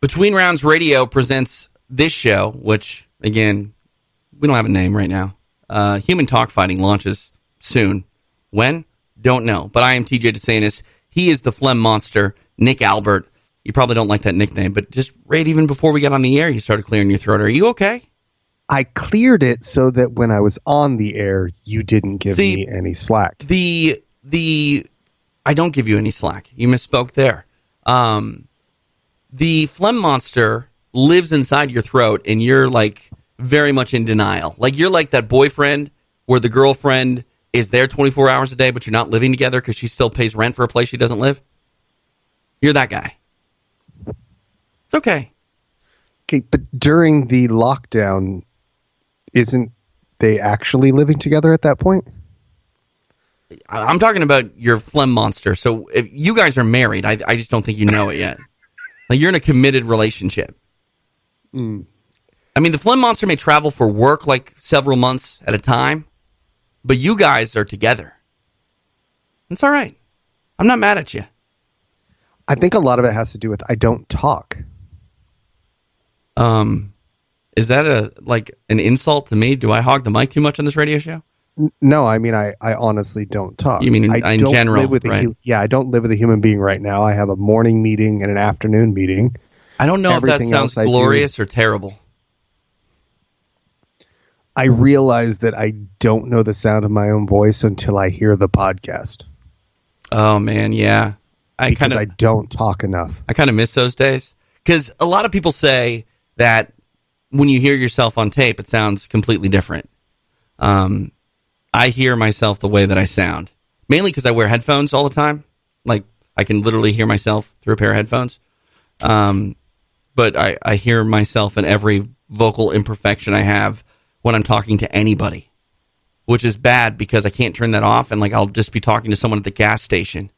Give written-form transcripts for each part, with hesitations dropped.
Between Rounds Radio presents this show, which, again, we don't have a name right now. Human Talk Fighting launches soon. When? Don't know. But I am TJ DeSantis. He is the phlegm monster, Nick Albert. You probably don't like that nickname, but just right even before we got on the air, you started clearing your throat. Are you okay? I cleared it so that when I was on the air, you didn't give me any slack. I don't give you any slack. You misspoke there. The phlegm monster lives inside your throat, and you're like very much in denial. Like you're like that boyfriend where the girlfriend is there 24 hours a day, but you're not living together because she still pays rent for a place she doesn't live. You're that guy. It's okay. Okay, but during the lockdown, isn't they actually living together at that point? I'm talking about your phlegm monster. So if you guys are married, I just don't think you know it yet. Like you're in a committed relationship. Mm. I mean, the phlegm monster may travel for work like several months at a time, but you guys are together. It's all right. I'm not mad at you. I think a lot of it has to do with I don't talk. Is that an insult to me? Do I hog the mic too much on this radio show? No, I mean, I honestly don't talk. You mean in general, right? I don't live with a human being right now. I have a morning meeting and an afternoon meeting. I don't know if that sounds glorious or terrible. I realize that I don't know the sound of my own voice until I hear the podcast. Oh, man, yeah. I don't talk enough. I kind of miss those days. Because a lot of people say that when you hear yourself on tape, it sounds completely different. I hear myself the way that I sound. Mainly because I wear headphones all the time. Like, I can literally hear myself through a pair of headphones. But I hear myself in every vocal imperfection I have when I'm talking to anybody. Which is bad because I can't turn that off. And, like, I'll just be talking to someone at the gas station.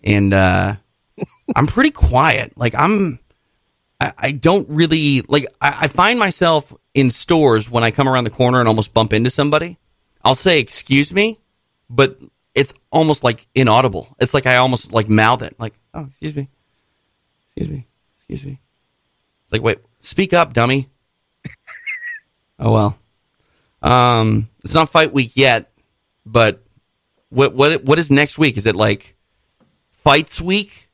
And I'm pretty quiet. Like, I don't really, like, I find myself in stores when I come around the corner and almost bump into somebody. I'll say, excuse me, but it's almost like inaudible. It's like I almost like mouth it. Like, oh, excuse me. Excuse me. Excuse me. It's like, wait, speak up, dummy. Oh, well. It's not fight week yet, but what is next week? Is it like fights week?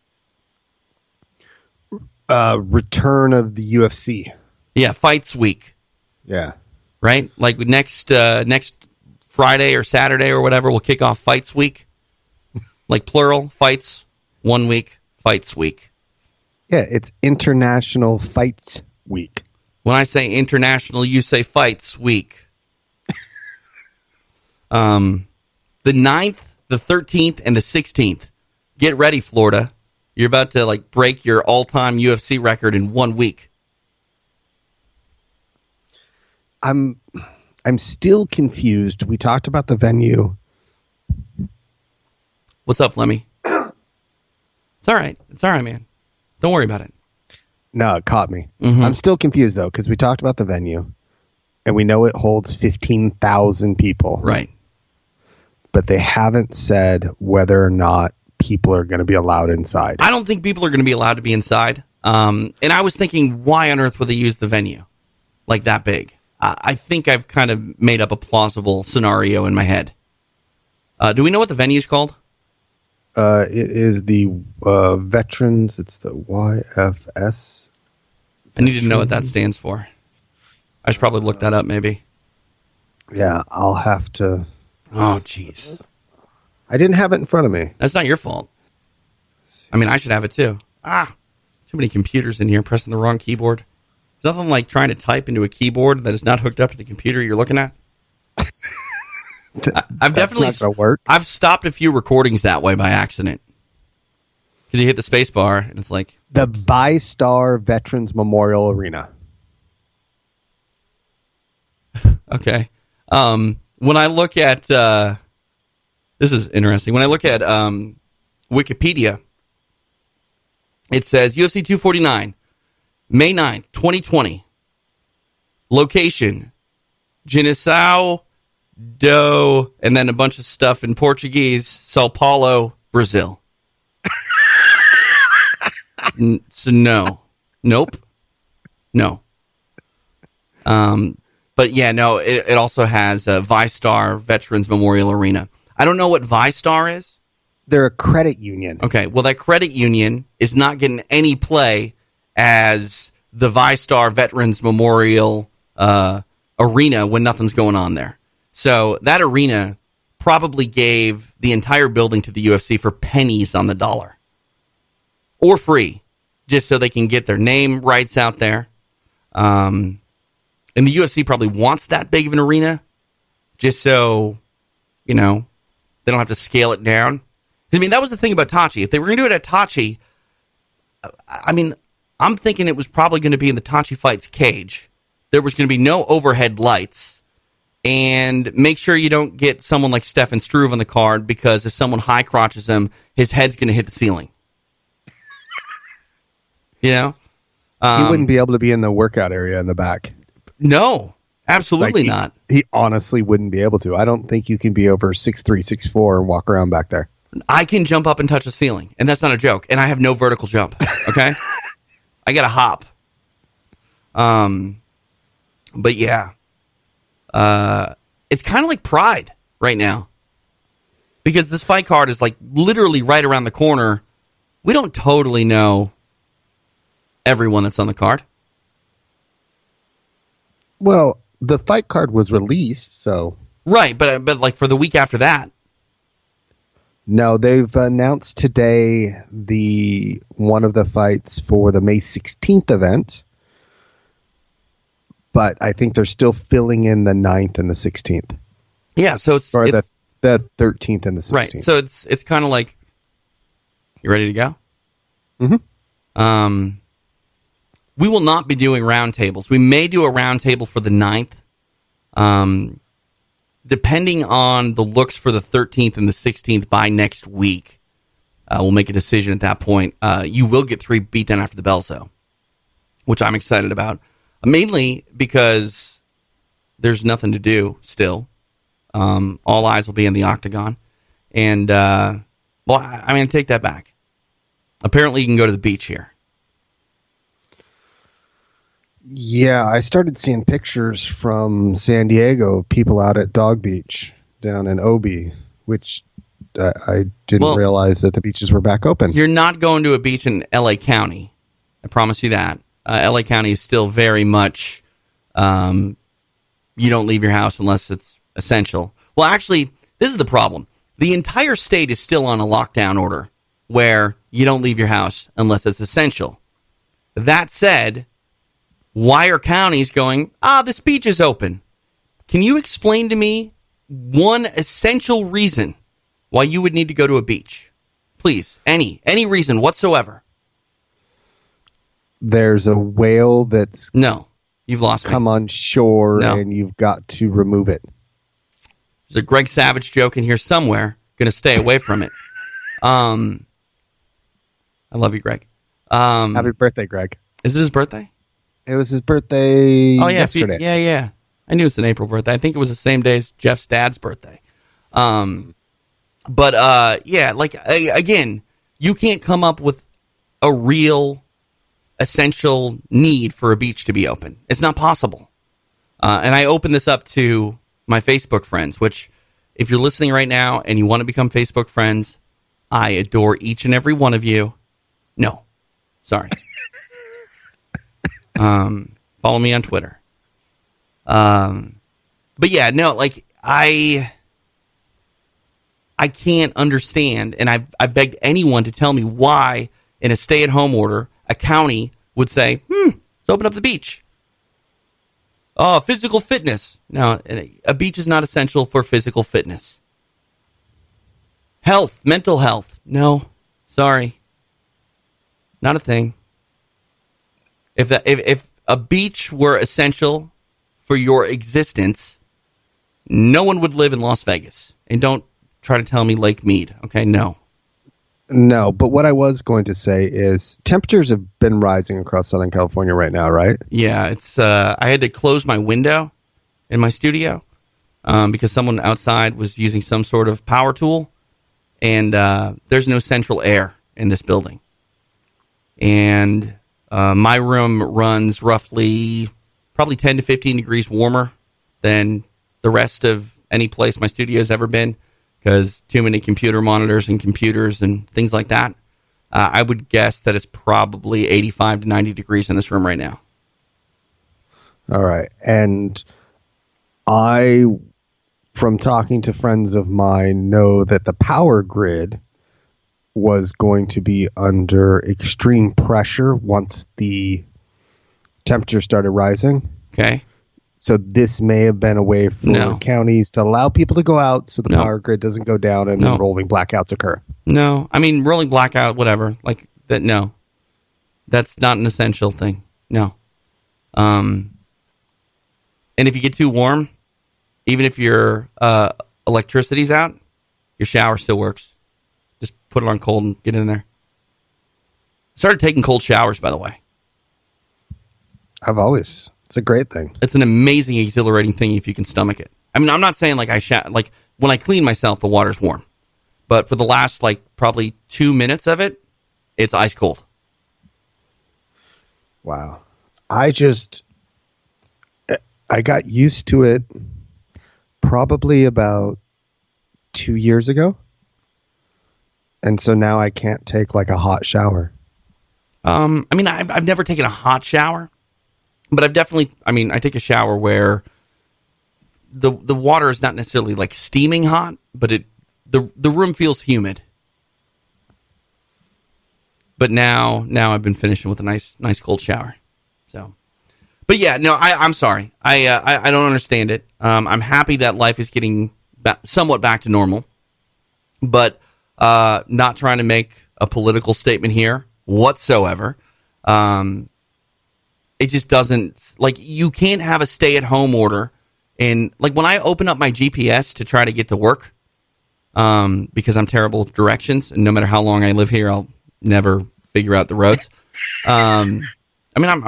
Return of the UFC. Yeah, fights week. Yeah. Right? Like next Friday or Saturday or whatever, we'll kick off fights week. Like plural, fights, 1 week, fights week. Yeah, it's International Fights Week. When I say international, you say fights week. The 9th, the 13th, and the 16th. Get ready, Florida. You're about to like break your all-time UFC record in 1 week. I'm still confused. We talked about the venue. What's up, Lemmy? It's all right. It's all right, man. Don't worry about it. No, it caught me. Mm-hmm. I'm still confused, though, because we talked about the venue, and we know it holds 15,000 people. Right. But they haven't said whether or not people are going to be allowed inside. I don't think people are going to be allowed to be inside. And I was thinking, why on earth would they use the venue like that big? I think I've kind of made up a plausible scenario in my head. Do we know what the venue is called? It is the Veterans. It's the YFS. I need to know what that stands for. I should probably look that up, maybe. Yeah, I'll have to. Oh, jeez. I didn't have it in front of me. That's not your fault. I mean, I should have it too. Too many computers in here pressing the wrong keyboard. There's nothing like trying to type into a keyboard that is not hooked up to the computer you're looking at. I've definitely not gonna work. I've stopped a few recordings that way by accident. Because you hit the space bar and it's like the Bi-Star Veterans Memorial Arena. Okay. When I look at this is interesting. When I look at Wikipedia, it says UFC 249, May 9th, 2020. Location, Guiné-Bissau, and then a bunch of stuff in Portuguese, Sao Paulo, Brazil. So no. Nope. No. But yeah, no, it also has ViStar Veterans Memorial Arena. I don't know what ViStar is. They're a credit union. Okay, well, that credit union is not getting any play as the ViStar Veterans Memorial Arena when nothing's going on there. So that arena probably gave the entire building to the UFC for pennies on the dollar. Or free, just so they can get their name rights out there. And the UFC probably wants that big of an arena, just so, they don't have to scale it down. I mean, that was the thing about Tachi. If they were going to do it at Tachi, I'm thinking it was probably going to be in the Tachi Fights cage. There was going to be no overhead lights. And make sure you don't get someone like Stefan Struve on the card, because if someone high crotches him, his head's going to hit the ceiling. He wouldn't be able to be in the workout area in the back. No, absolutely not. He honestly wouldn't be able to. I don't think you can be over 6'3", 6'4", and walk around back there. I can jump up and touch the ceiling, and that's not a joke. And I have no vertical jump, okay? I got to hop. But yeah. It's kind of like Pride right now. Because this fight card is like literally right around the corner. We don't totally know everyone that's on the card. Well, the fight card was released, so... Right, but like for the week after that. No, they've announced today one of the fights for the May 16th event. But I think they're still filling in the 9th and the 16th. Yeah, so it's... Or the 13th and the 16th. Right, so it's kind of like... You ready to go? Mm-hmm. We will not be doing roundtables. We may do a roundtable for the 9th. Depending on the looks for the 13th and the 16th by next week, we'll make a decision at that point. You will get 3 beatdown after the bells, though, which I'm excited about. Mainly because there's nothing to do still. All eyes will be in the octagon. And, take that back. Apparently you can go to the beach here. Yeah, I started seeing pictures from San Diego, people out at Dog Beach down in Obi, which I didn't realize that the beaches were back open. You're not going to a beach in L.A. County. I promise you that. L.A. County is still very much, you don't leave your house unless it's essential. Well, actually, this is the problem. The entire state is still on a lockdown order where you don't leave your house unless it's essential. That said, why are counties going, this beach is open? Can you explain to me one essential reason why you would need to go to a beach? Please, any reason whatsoever. There's a whale that's you've lost come on shore and you've got to remove it. There's a Greg Savage joke in here somewhere. Going to stay away from it. I love you, Greg. Happy birthday, Greg. Is it his birthday? It was his birthday yesterday. Yeah. I knew it was an April birthday. I think it was the same day as Jeff's dad's birthday. Again, you can't come up with a real essential need for a beach to be open. It's not possible. And I open this up to my Facebook friends, which if you're listening right now and you want to become Facebook friends, I adore each and every one of you. No, sorry. Follow me on Twitter. But yeah, no, like I can't understand, and I've begged anyone to tell me why in a stay-at-home order a county would say, let's open up the beach. Oh, physical fitness. No, a beach is not essential for physical fitness. Health, mental health. No, sorry. Not a thing. If a beach were essential for your existence, no one would live in Las Vegas. And don't try to tell me Lake Mead. Okay, no. No, but what I was going to say is temperatures have been rising across Southern California right now, right? Yeah, it's. I had to close my window in my studio because someone outside was using some sort of power tool, and there's no central air in this building. And My room runs roughly probably 10 to 15 degrees warmer than the rest of any place my studio's ever been because too many computer monitors and computers and things like that. I would guess that it's probably 85 to 90 degrees in this room right now. All right. And I, from talking to friends of mine, know that the power grid was going to be under extreme pressure once the temperature started rising. Okay. So this may have been a way for counties to allow people to go out so the power grid doesn't go down and rolling blackouts occur. No. I mean, rolling blackout, whatever. Like that, no. That's not an essential thing. No. And if you get too warm, even if your electricity's out, your shower still works. Just put it on cold and get in there. Started taking cold showers, by the way. It's a great thing. It's an amazing, exhilarating thing if you can stomach it. I mean, I'm not saying like like when I clean myself, the water's warm. But for the last like probably 2 minutes of it, it's ice cold. Wow. I got used to it probably about 2 years ago. And so now I can't take like a hot shower. I mean, I've never taken a hot shower. But I've definitely, I take a shower where the water is not necessarily like steaming hot, but the room feels humid. But now I've been finishing with a nice cold shower. So, but yeah, no, I'm sorry. I don't understand it. I'm happy that life is getting somewhat back to normal, but not trying to make a political statement here whatsoever. It just doesn't, like, you can't have a stay-at-home order. And, like, when I open up my GPS to try to get to work, because I'm terrible with directions, and no matter how long I live here, I'll never figure out the roads. I'm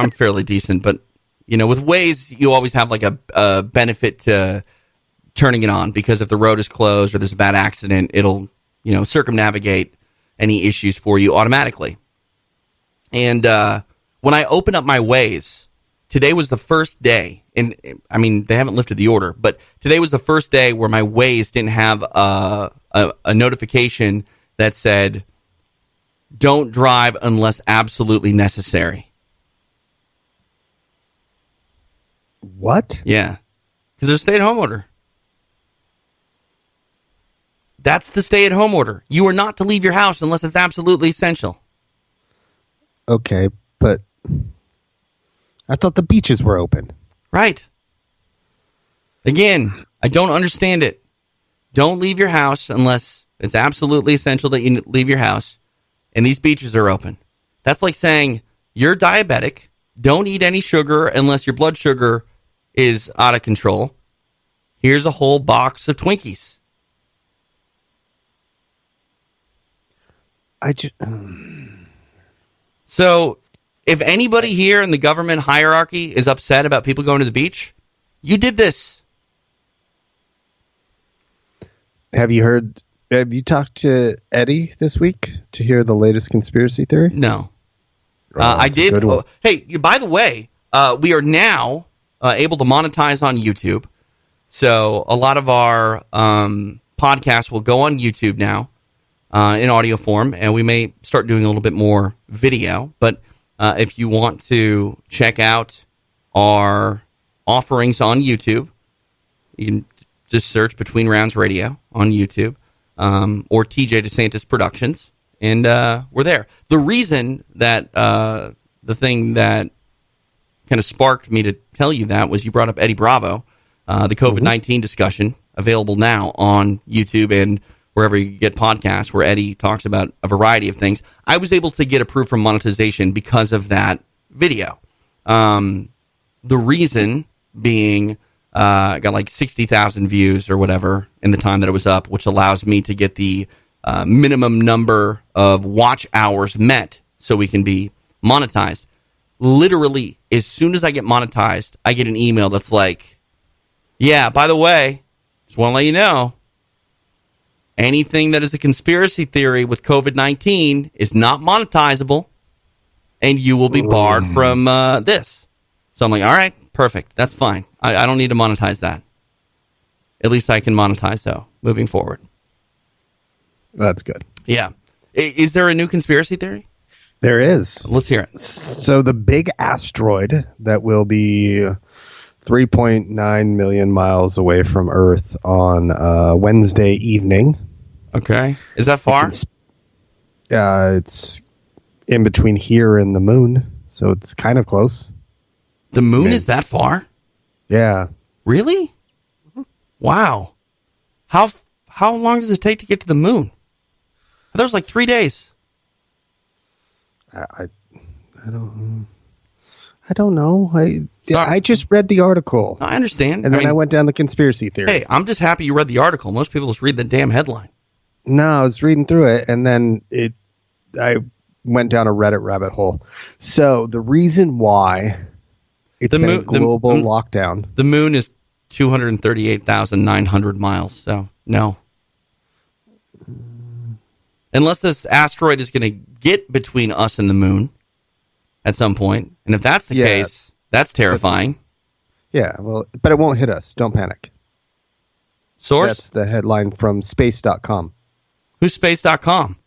fairly decent, but, with Waze, you always have, like, a benefit to turning it on, because if the road is closed or there's a bad accident, it'll, circumnavigate any issues for you automatically. And, when I open up my Waze, today was the first day, and they haven't lifted the order, but today was the first day where my Waze didn't have a notification that said, don't drive unless absolutely necessary. What? Yeah, because there's a stay-at-home order. That's the stay-at-home order. You are not to leave your house unless it's absolutely essential. Okay, but I thought the beaches were open. Right. Again, I don't understand it. Don't leave your house unless it's absolutely essential that you leave your house, and these beaches are open. That's like saying you're diabetic, don't eat any sugar unless your blood sugar is out of control. Here's a whole box of Twinkies. So, if anybody here in the government hierarchy is upset about people going to the beach, you did this. Have you talked to Eddie this week to hear the latest conspiracy theory? No. I did. Hey, by the way, we are now able to monetize on YouTube. So a lot of our podcasts will go on YouTube now in audio form, and we may start doing a little bit more video. But if you want to check out our offerings on YouTube, you can just search Between Rounds Radio on YouTube or TJ DeSantis Productions, and we're there. The reason that the thing that kind of sparked me to tell you that was you brought up Eddie Bravo, the COVID-19 discussion, available now on YouTube and wherever you get podcasts, where Eddie talks about a variety of things. I was able to get approved for monetization because of that video. The reason being, I got like 60,000 views or whatever in the time that it was up, which allows me to get the minimum number of watch hours met so we can be monetized. Literally, as soon as I get monetized, I get an email that's like, yeah, by the way, just want to let you know, anything that is a conspiracy theory with COVID-19 is not monetizable, and you will be barred from this. So I'm like, all right, perfect. That's fine. I don't need to monetize that. At least I can monetize, though, moving forward. That's good. Yeah. Is there a new conspiracy theory? There is. Let's hear it. So the big asteroid that will be 3.9 million miles away from Earth on Wednesday evening. Okay. Is that far? It's in between here and the moon, so it's kind of close. The moon is that far? Yeah. Really? Wow. How long does it take to get to the moon? That was like 3 days. I don't know. I just read the article. I understand. And then I went down the conspiracy theory. Hey, I'm just happy you read the article. Most people just read the damn headline. No, I was reading through it, and then I went down a Reddit rabbit hole. So the reason why it's been a global lockdown. The moon is 238,900 miles. So no. Unless this asteroid is going to get between us and the moon at some point. And if that's the case, that's terrifying. Yeah, well, but it won't hit us. Don't panic. Source? That's the headline from space.com. Who's space.com?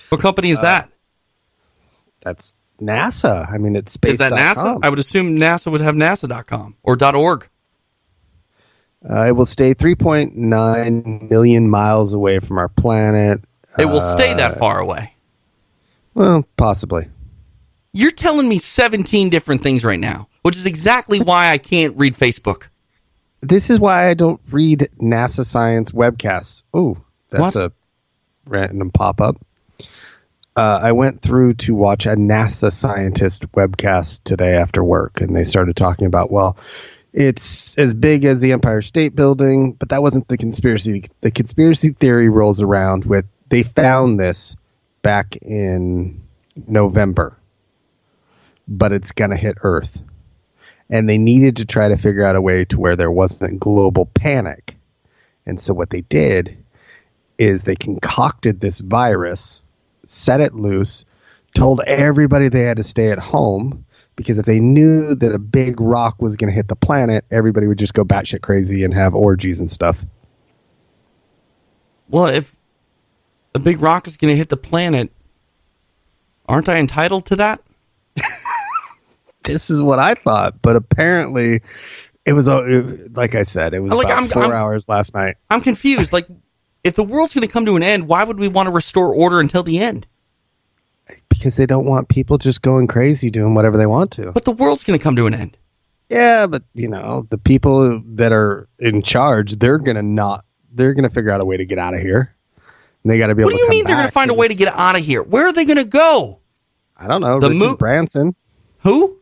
What company is that? That's NASA. I mean, it's space.com. Is that NASA? I would assume NASA would have NASA.com or .org. It will stay 3.9 million miles away from our planet. It will stay that far away. Well, possibly. You're telling me 17 different things right now, which is exactly why I can't read Facebook. This is why I don't read NASA science webcasts. Oh, that's a random pop-up. I went through to watch a NASA scientist webcast today after work, and they started talking about, well, it's as big as the Empire State Building, but that wasn't the conspiracy. The conspiracy theory rolls around with, they found this back in November, but it's going to hit Earth. And they needed to try to figure out a way to where there wasn't global panic. And so what they did is they concocted this virus, set it loose, told everybody they had to stay at home, because if they knew that a big rock was going to hit the planet, everybody would just go batshit crazy and have orgies and stuff. Well, if a big rock is going to hit the planet, aren't I entitled to that? This is what I thought, but apparently it was, like I said, it was about 4 hours last night. I'm confused. Like, if the world's going to come to an end, why would we want to restore order until the end? Because they don't want people just going crazy doing whatever they want to. But the world's going to come to an end. Yeah, but, the people that are in charge, they're going to figure out a way to get out of here. And they got to be able to come back. What do you mean they're going to find a way to get out of here? Where are they going to go? I don't know. Richard Branson. Who?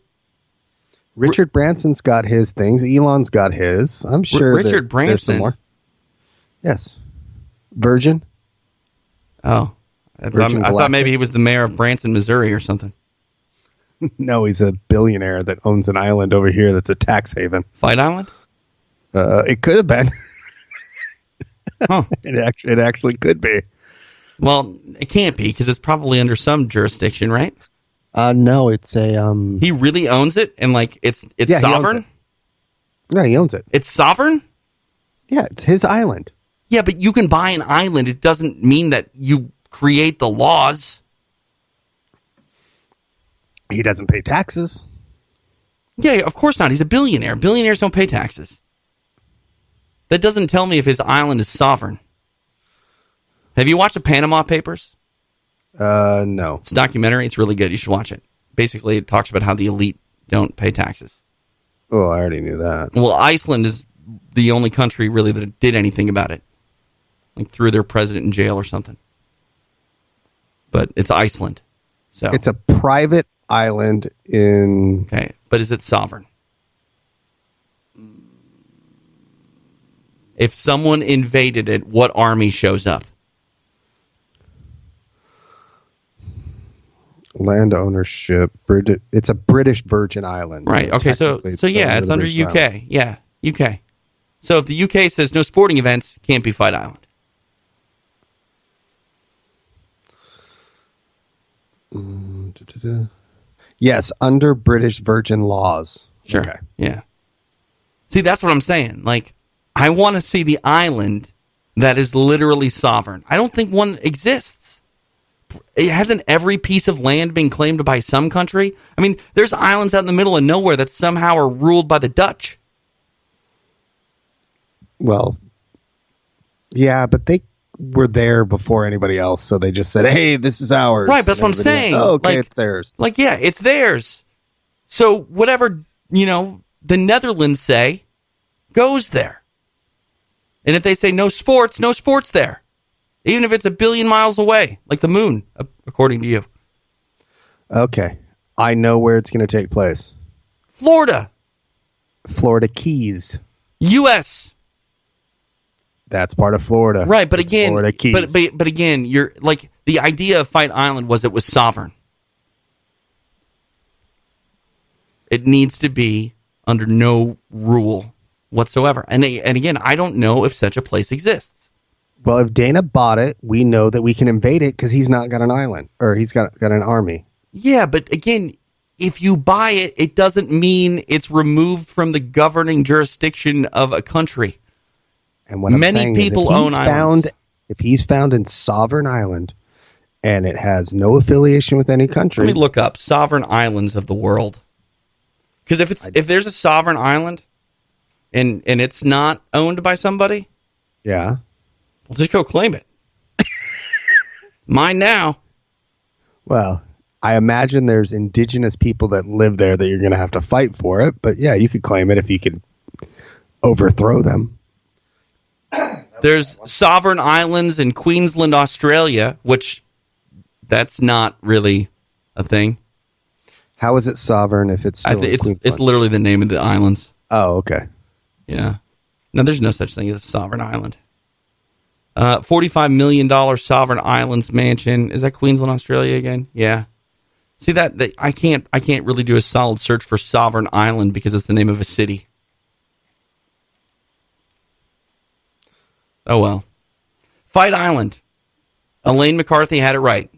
Richard Branson's got his things. Elon's got his. I'm sure Richard Branson. There's some more. Yes. Virgin. Oh. I thought maybe he was the mayor of Branson, Missouri or something. No, he's a billionaire that owns an island over here that's a tax haven. Fight Island? It could have been. Huh. It actually could be. Well, it can't be because it's probably under some jurisdiction, right? No, it's a He really owns it, and it's sovereign. Yeah, he owns it. It's sovereign. Yeah, it's his island. Yeah, but you can buy an island. It doesn't mean that you create the laws. He doesn't pay taxes. Yeah, of course not. He's a billionaire. Billionaires don't pay taxes. That doesn't tell me if his island is sovereign. Have you watched the Panama Papers? No. It's a documentary. It's really good. You should watch it. Basically, it talks about how the elite don't pay taxes. Oh, I already knew that. Well, Iceland is the only country really that did anything about it. Like threw their president in jail or something. But it's Iceland. So it's a private island in... Okay, but is it sovereign? If someone invaded it, what army shows up? Land ownership. It's a British Virgin Island. Right. Okay. So yeah, it's under UK. Island. Yeah, UK. So if the UK says no sporting events, can't be Fight Island. Yes, under British Virgin laws. Sure. Okay. Yeah. See, that's what I'm saying. Like, I want to see the island that is literally sovereign. I don't think one exists. Hasn't every piece of land been claimed by some country? I mean, there's islands out in the middle of nowhere that somehow are ruled by the Dutch. Well, yeah, but they were there before anybody else, so they just said, hey, this is ours. Right, that's what I'm saying. Went, oh, okay, like, it's theirs. Like, yeah, it's theirs. So whatever, the Netherlands say goes there. And if they say no sports there. Even if it's 1 billion miles away, like the moon, according to you. Okay. I know where it's going to take place. Florida Keys. U.S. That's part of Florida. Right, but it's again, Florida Keys. but again, you're like the idea of Fight Island was it was sovereign. It needs to be under no rule whatsoever. And again, I don't know if such a place exists. Well, if Dana bought it, we know that we can invade it because he's not got an island or he's got an army. Yeah, but again, if you buy it, it doesn't mean it's removed from the governing jurisdiction of a country. And what many I'm saying people is own islands. If he's found in Sovereign Island and it has no affiliation with any country. Let me look up sovereign islands of the world. Because if there's a sovereign island and it's not owned by somebody, yeah, well, just go claim it. Mine now. Well, I imagine there's indigenous people that live there that you're going to have to fight for it. But yeah, you could claim it if you could overthrow them. There's sovereign islands in Queensland, Australia, which that's not really a thing. How is it sovereign if it's still in Queensland? It's literally the name of the islands. Oh, okay. Yeah. No, there's no such thing as a sovereign island. $45 million sovereign islands mansion. Is that Queensland, Australia again? Yeah. See that I can't really do a solid search for sovereign island because it's the name of a city. Oh well. Fight Island. Elaine McCarthy had it right.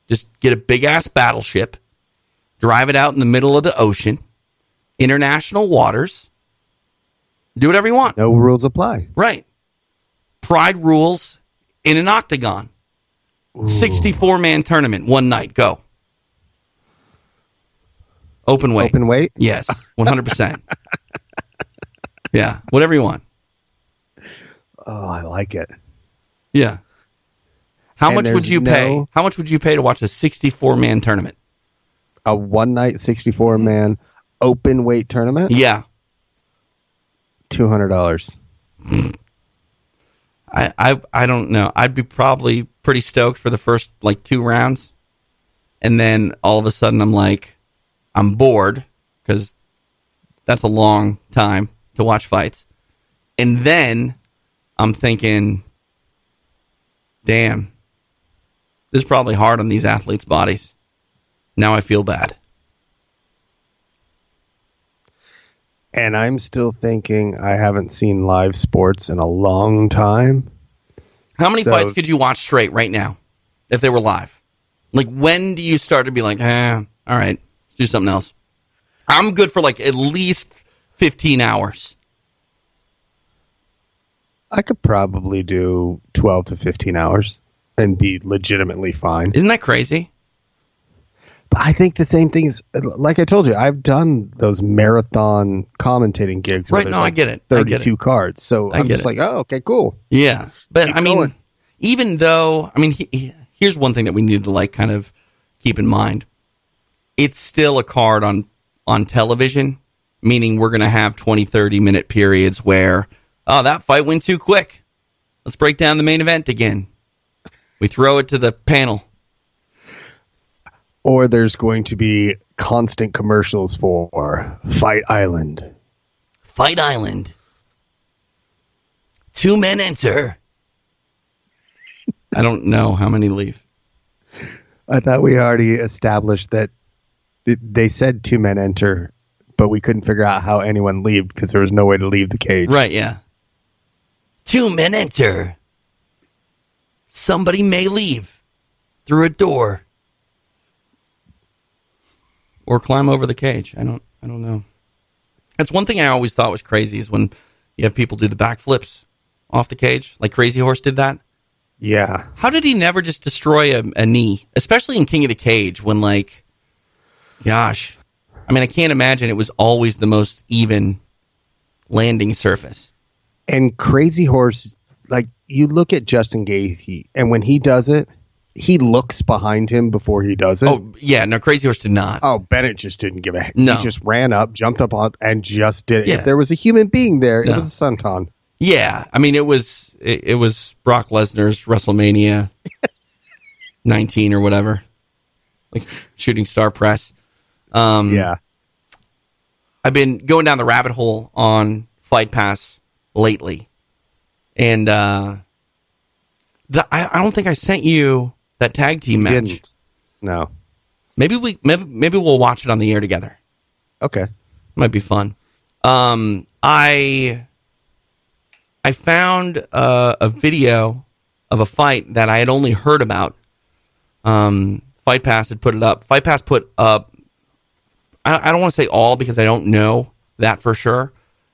Just get a big ass battleship, drive it out in the middle of the ocean, international waters. Do whatever you want. No rules apply. Right. Pride rules in an octagon. 64-man tournament, one night. Go. Open weight. Open weight? Yes, 100%. Yeah, whatever you want. Oh, I like it. Yeah. How much would you pay? How much would you pay to watch a 64-man tournament? A one-night 64-man open weight tournament? Yeah. $200. I don't know. I'd be probably pretty stoked for the first 2 rounds, and then all of a sudden I'm bored because that's a long time to watch fights, and then I'm thinking, damn, this is probably hard on these athletes' bodies. Now I feel bad. And I'm still thinking I haven't seen live sports in a long time. How many fights could you watch straight right now if they were live? When do you start to be like, all right, let's do something else? I'm good for at least 15 hours. I could probably do 12 to 15 hours and be legitimately fine. Isn't that crazy? But I think the same thing is, like I told you, I've done those marathon commentating gigs. Right, no, I get it. 32 cards. So I'm just oh, okay, cool. Yeah. But Keep going. Even though, here's one thing that we need to kind of keep in mind. It's still a card on television, meaning we're going to have 20, 30-minute periods where, oh, that fight went too quick. Let's break down the main event again. We throw it to the panel. Or there's going to be constant commercials for Fight Island. Fight Island. 2 men enter. I don't know how many leave. I thought we already established that they said 2 men enter, but we couldn't figure out how anyone leave because there was no way to leave the cage. Right, yeah. 2 men enter. Somebody may leave through a door. or climb over the cage. I don't know. That's one thing I always thought was crazy is when you have people do the backflips off the cage, like Crazy Horse did that. Yeah. How did he never just destroy a knee, especially in King of the Cage when, like, gosh, I mean, I can't imagine it was always the most even landing surface. And Crazy Horse, like, you look at Justin Gaethje, and when he does it, he looks behind him before he does it. Oh, yeah, no, Crazy Horse did not. Oh, Bennett just didn't give a heck. No. He just ran up, jumped up on, and just did it. Yeah. If there was a human being there, No. it was a Sunton. Yeah, I mean, it was Brock Lesnar's WrestleMania 19 or whatever, like Shooting Star Press. Yeah. I've been going down the rabbit hole on Fight Pass lately, and I don't think I sent you that tag team match. Didn't. No. Maybe we'll watch it on the air together. Okay. Might be fun. I found a video of a fight that I had only heard about. Fight Pass had put it up. Fight Pass put up, I don't want to say all because I don't know that for sure,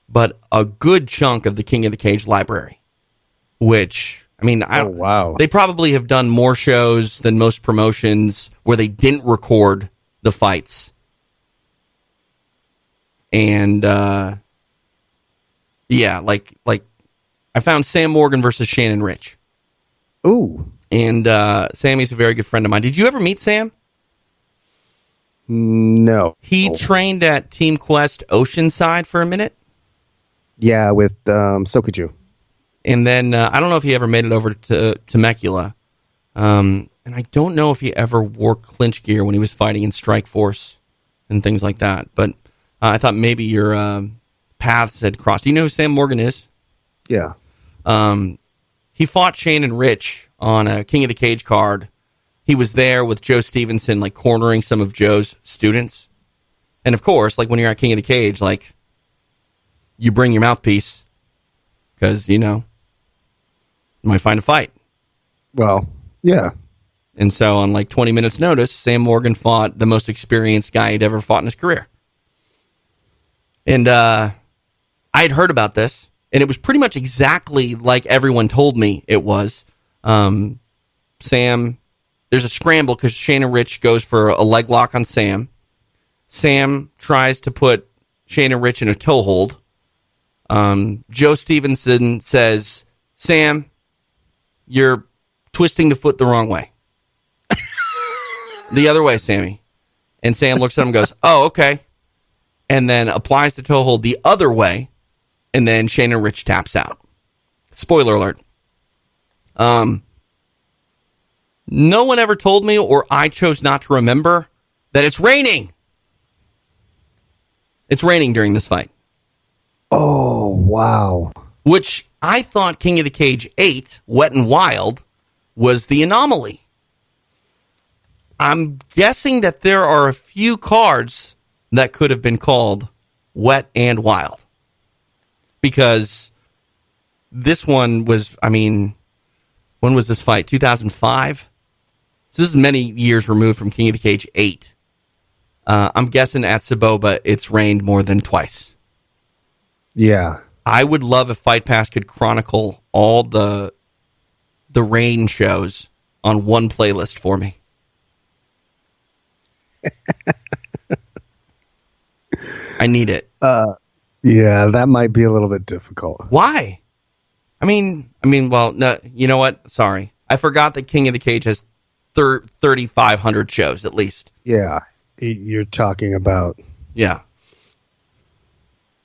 but a good chunk of the King of the Cage library, which, I mean, wow. They probably have done more shows than most promotions where they didn't record the fights. And, yeah, like I found Sam Morgan versus Shannon Rich. Ooh. And Sammy's a very good friend of mine. Did you ever meet Sam? No. He trained at Team Quest Oceanside for a minute. Yeah, with Sokaju. And then I don't know if he ever made it over to Temecula. And I don't know if he ever wore clinch gear when he was fighting in Strike Force and things like that. But I thought maybe your paths had crossed. Do you know who Sam Morgan is? Yeah. He fought Shannon Rich on a King of the Cage card. He was there with Joe Stevenson, like cornering some of Joe's students. And of course, like when you're at King of the Cage, like you bring your mouthpiece because, you know, you might find a fight. Well, yeah. And so on like 20 minutes notice, Sam Morgan fought the most experienced guy he'd ever fought in his career. And I had heard about this. And it was pretty much exactly like everyone told me it was. Sam, there's a scramble because Shannon Rich goes for a leg lock on Sam. Sam tries to put Shannon Rich in a toe hold. Joe Stevenson says, Sam, you're twisting the foot the wrong way. The other way, Sammy. And Sam looks at him and goes, oh, okay. And then applies the toe hold the other way. And then Shannon Rich taps out. Spoiler alert. No one ever told me, or I chose not to remember, that it's raining. It's raining during this fight. Oh, wow. Which I thought King of the Cage 8, Wet and Wild, was the anomaly. I'm guessing that there are a few cards that could have been called Wet and Wild. Because this one was, I mean, when was this fight? 2005? So this is many years removed from King of the Cage 8. I'm guessing at Saboba it's rained more than twice. Yeah. I would love if Fight Pass could chronicle all the rain shows on one playlist for me. I need it. Yeah, that might be a little bit difficult. Why? I mean, well, no, you know what? Sorry. I forgot that King of the Cage has 3,500 shows at least. Yeah, you're talking about... Yeah.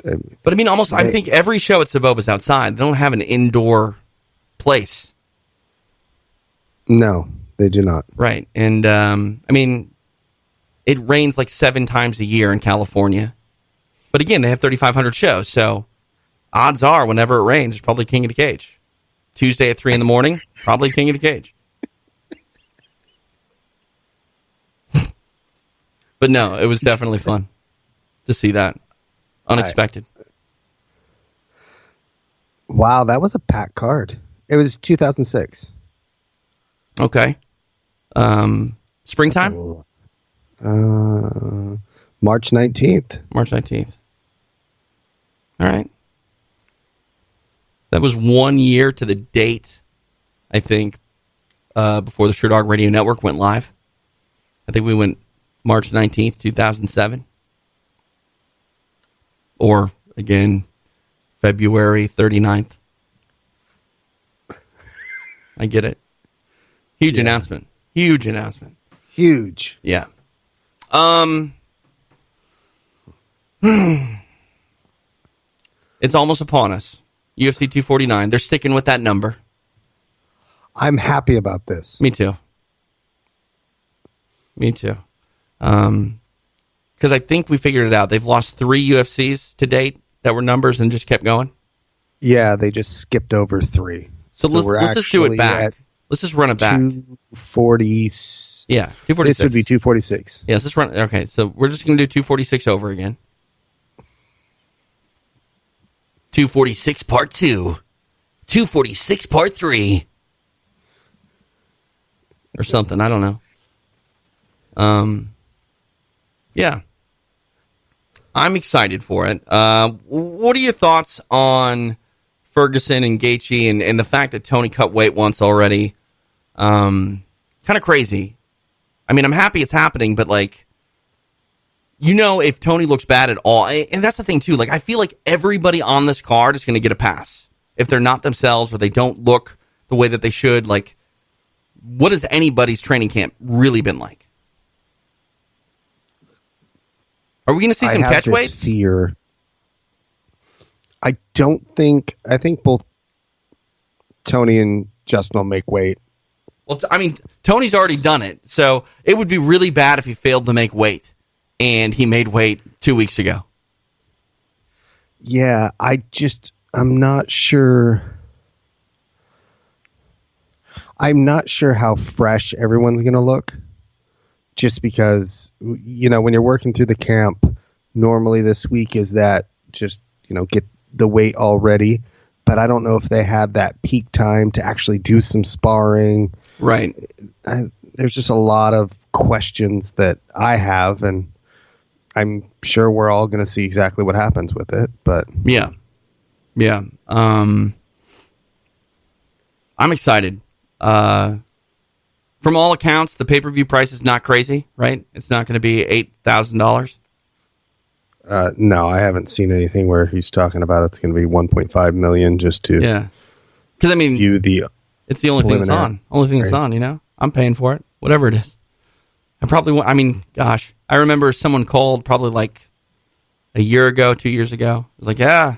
But I mean, almost, I think every show at Saboba's outside. They don't have an indoor place. No, they do not. Right. And, I mean, it rains like 7 times a year in California. But again, they have 3,500 shows, so odds are whenever it rains, there's probably King of the Cage. Tuesday at 3 in the morning, probably King of the Cage. But no, it was definitely fun to see that. Unexpected. Wow, that was a packed card. It was 2006. Okay. Springtime? March 19th. March 19th. All right. That was 1 year to the date, I think, before the Sure Dog Radio Network went live. I think we went March 19th, 2007. Or, again, February 39th. I get it. Huge announcement. Huge announcement. Huge. Yeah. It's almost upon us. UFC 249. They're sticking with that number. I'm happy about this. Me too. Because I think we figured it out. They've lost 3 UFCs to date that were numbers and just kept going. Yeah, they just skipped over 3. So let's just do it back. Let's just run it back. 240. Yeah, 246. This would be 246. Yes, let's run. Okay, so we're just going to do 246 over again. 246 part 2. 246 part 3. Or something. I don't know. Yeah. I'm excited for it. What are your thoughts on Ferguson and Gaethje and the fact that Tony cut weight once already? Kind of crazy. I mean, I'm happy it's happening, but like, if Tony looks bad at all, and that's the thing too, like, I feel like everybody on this card is going to get a pass. If they're not themselves or they don't look the way that they should, like, what has anybody's training camp really been like? Are we going to see some catch weights? I think both Tony and Justin will make weight. Well, Tony's already done it, so it would be really bad if he failed to make weight, and he made weight 2 weeks ago. Yeah, I'm not sure. I'm not sure how fresh everyone's going to look. Just because, when you're working through the camp, normally this week is that just, get the weight all ready. But I don't know if they have that peak time to actually do some sparring. Right. There's just a lot of questions that I have, and I'm sure we're all going to see exactly what happens with it. But yeah. I'm excited. From all accounts, the pay-per-view price is not crazy, right? It's not going to be $8,000. No, I haven't seen anything where he's talking about it's going to be $1.5 million just to because view the. It's the only thing that's on. Only thing that's on. I'm paying for it, whatever it is. I probably. Gosh, I remember someone called probably like a year ago, 2 years ago. It was like, yeah.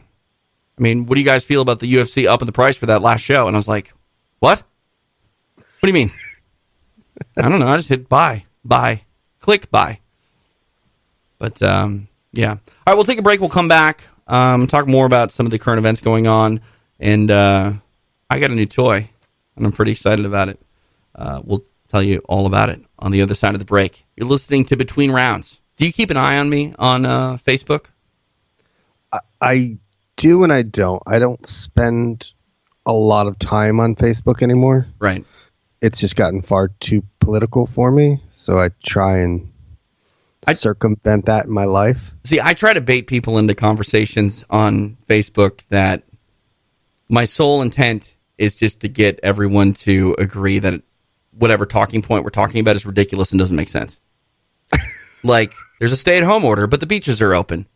What do you guys feel about the UFC upping the price for that last show? And I was like, what? What do you mean? I don't know. I just hit buy, click buy. But, yeah. All right, we'll take a break. We'll come back, talk more about some of the current events going on. And I got a new toy, and I'm pretty excited about it. We'll tell you all about it on the other side of the break. You're listening to Between Rounds. Do you keep an eye on me on Facebook? I do and I don't. I don't spend a lot of time on Facebook anymore. Right. It's just gotten far too political for me, so I try and circumvent that in my life. See, I try to bait people into conversations on Facebook that my sole intent is just to get everyone to agree that whatever talking point we're talking about is ridiculous and doesn't make sense. Like, there's a stay-at-home order, but the beaches are open.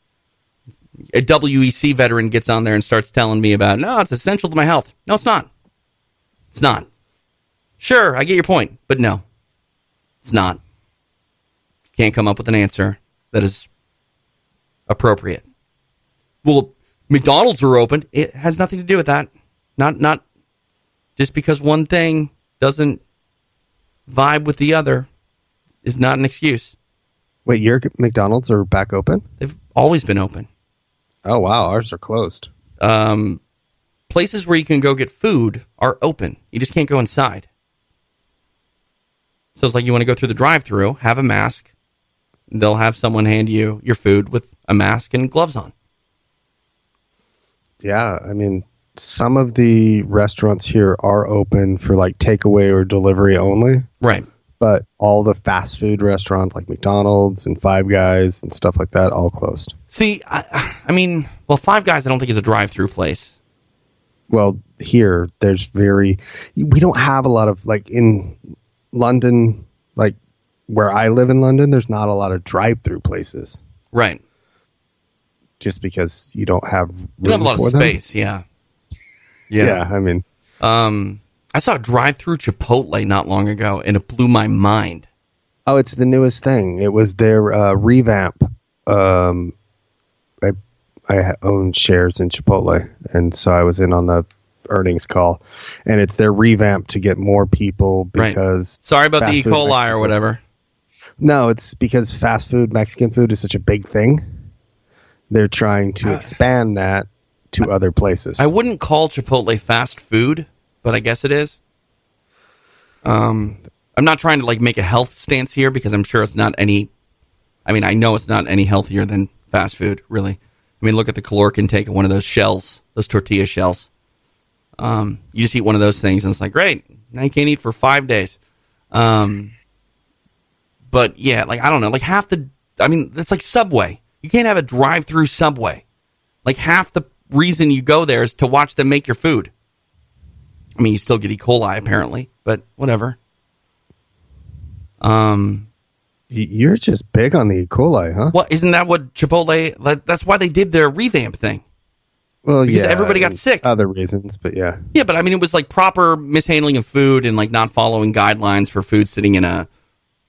A WEC veteran gets on there and starts telling me about, no, it's essential to my health. No, it's not. It's not. Sure, I get your point, but no, it's not. Can't come up with an answer that is appropriate. Well, McDonald's are open. It has nothing to do with that. Not just because one thing doesn't vibe with the other is not an excuse. Wait, your McDonald's are back open? They've always been open. Oh, wow. Ours are closed. Places where you can go get food are open. You just can't go inside. So it's like you want to go through the drive-thru, have a mask. They'll have someone hand you your food with a mask and gloves on. Yeah, some of the restaurants here are open for like takeaway or delivery only. Right. but all the fast food restaurants like McDonald's and Five Guys and stuff like that all closed. See, I mean, well, Five Guys I don't think is a drive-through place. Well, here we don't have a lot of, like, in London, like where I live in London, there's not a lot of drive-through places. Right. Just because you don't have a lot of space, yeah. Yeah, I mean, I saw a drive-through Chipotle not long ago, and it blew my mind. Oh, it's the newest thing. It was their revamp. I own shares in Chipotle, and so I was in on the earnings call, and it's their revamp to get more people because... Right. Sorry about the E. coli or whatever. No, it's because fast food, Mexican food is such a big thing. They're trying to expand that to other places. I wouldn't call Chipotle fast food, but I guess it is. I'm not trying to like make a health stance here because I'm sure it's not any... I mean, I know it's not any healthier than fast food, really. I mean, look at the caloric intake of one of those shells, those tortilla shells. You just eat one of those things and it's like, great, now you can't eat for 5 days. But yeah, like, I don't know, like it's like Subway. You can't have a drive-through Subway. Like half the reason you go there is to watch them make your food. I mean, you still get E. coli apparently, but whatever. You're just big on the E. coli, huh? Well, isn't that what Chipotle... That's why they did their revamp thing. Well, because everybody got sick. Other reasons, but yeah. Yeah, but I mean, it was like proper mishandling of food and like not following guidelines for food sitting in a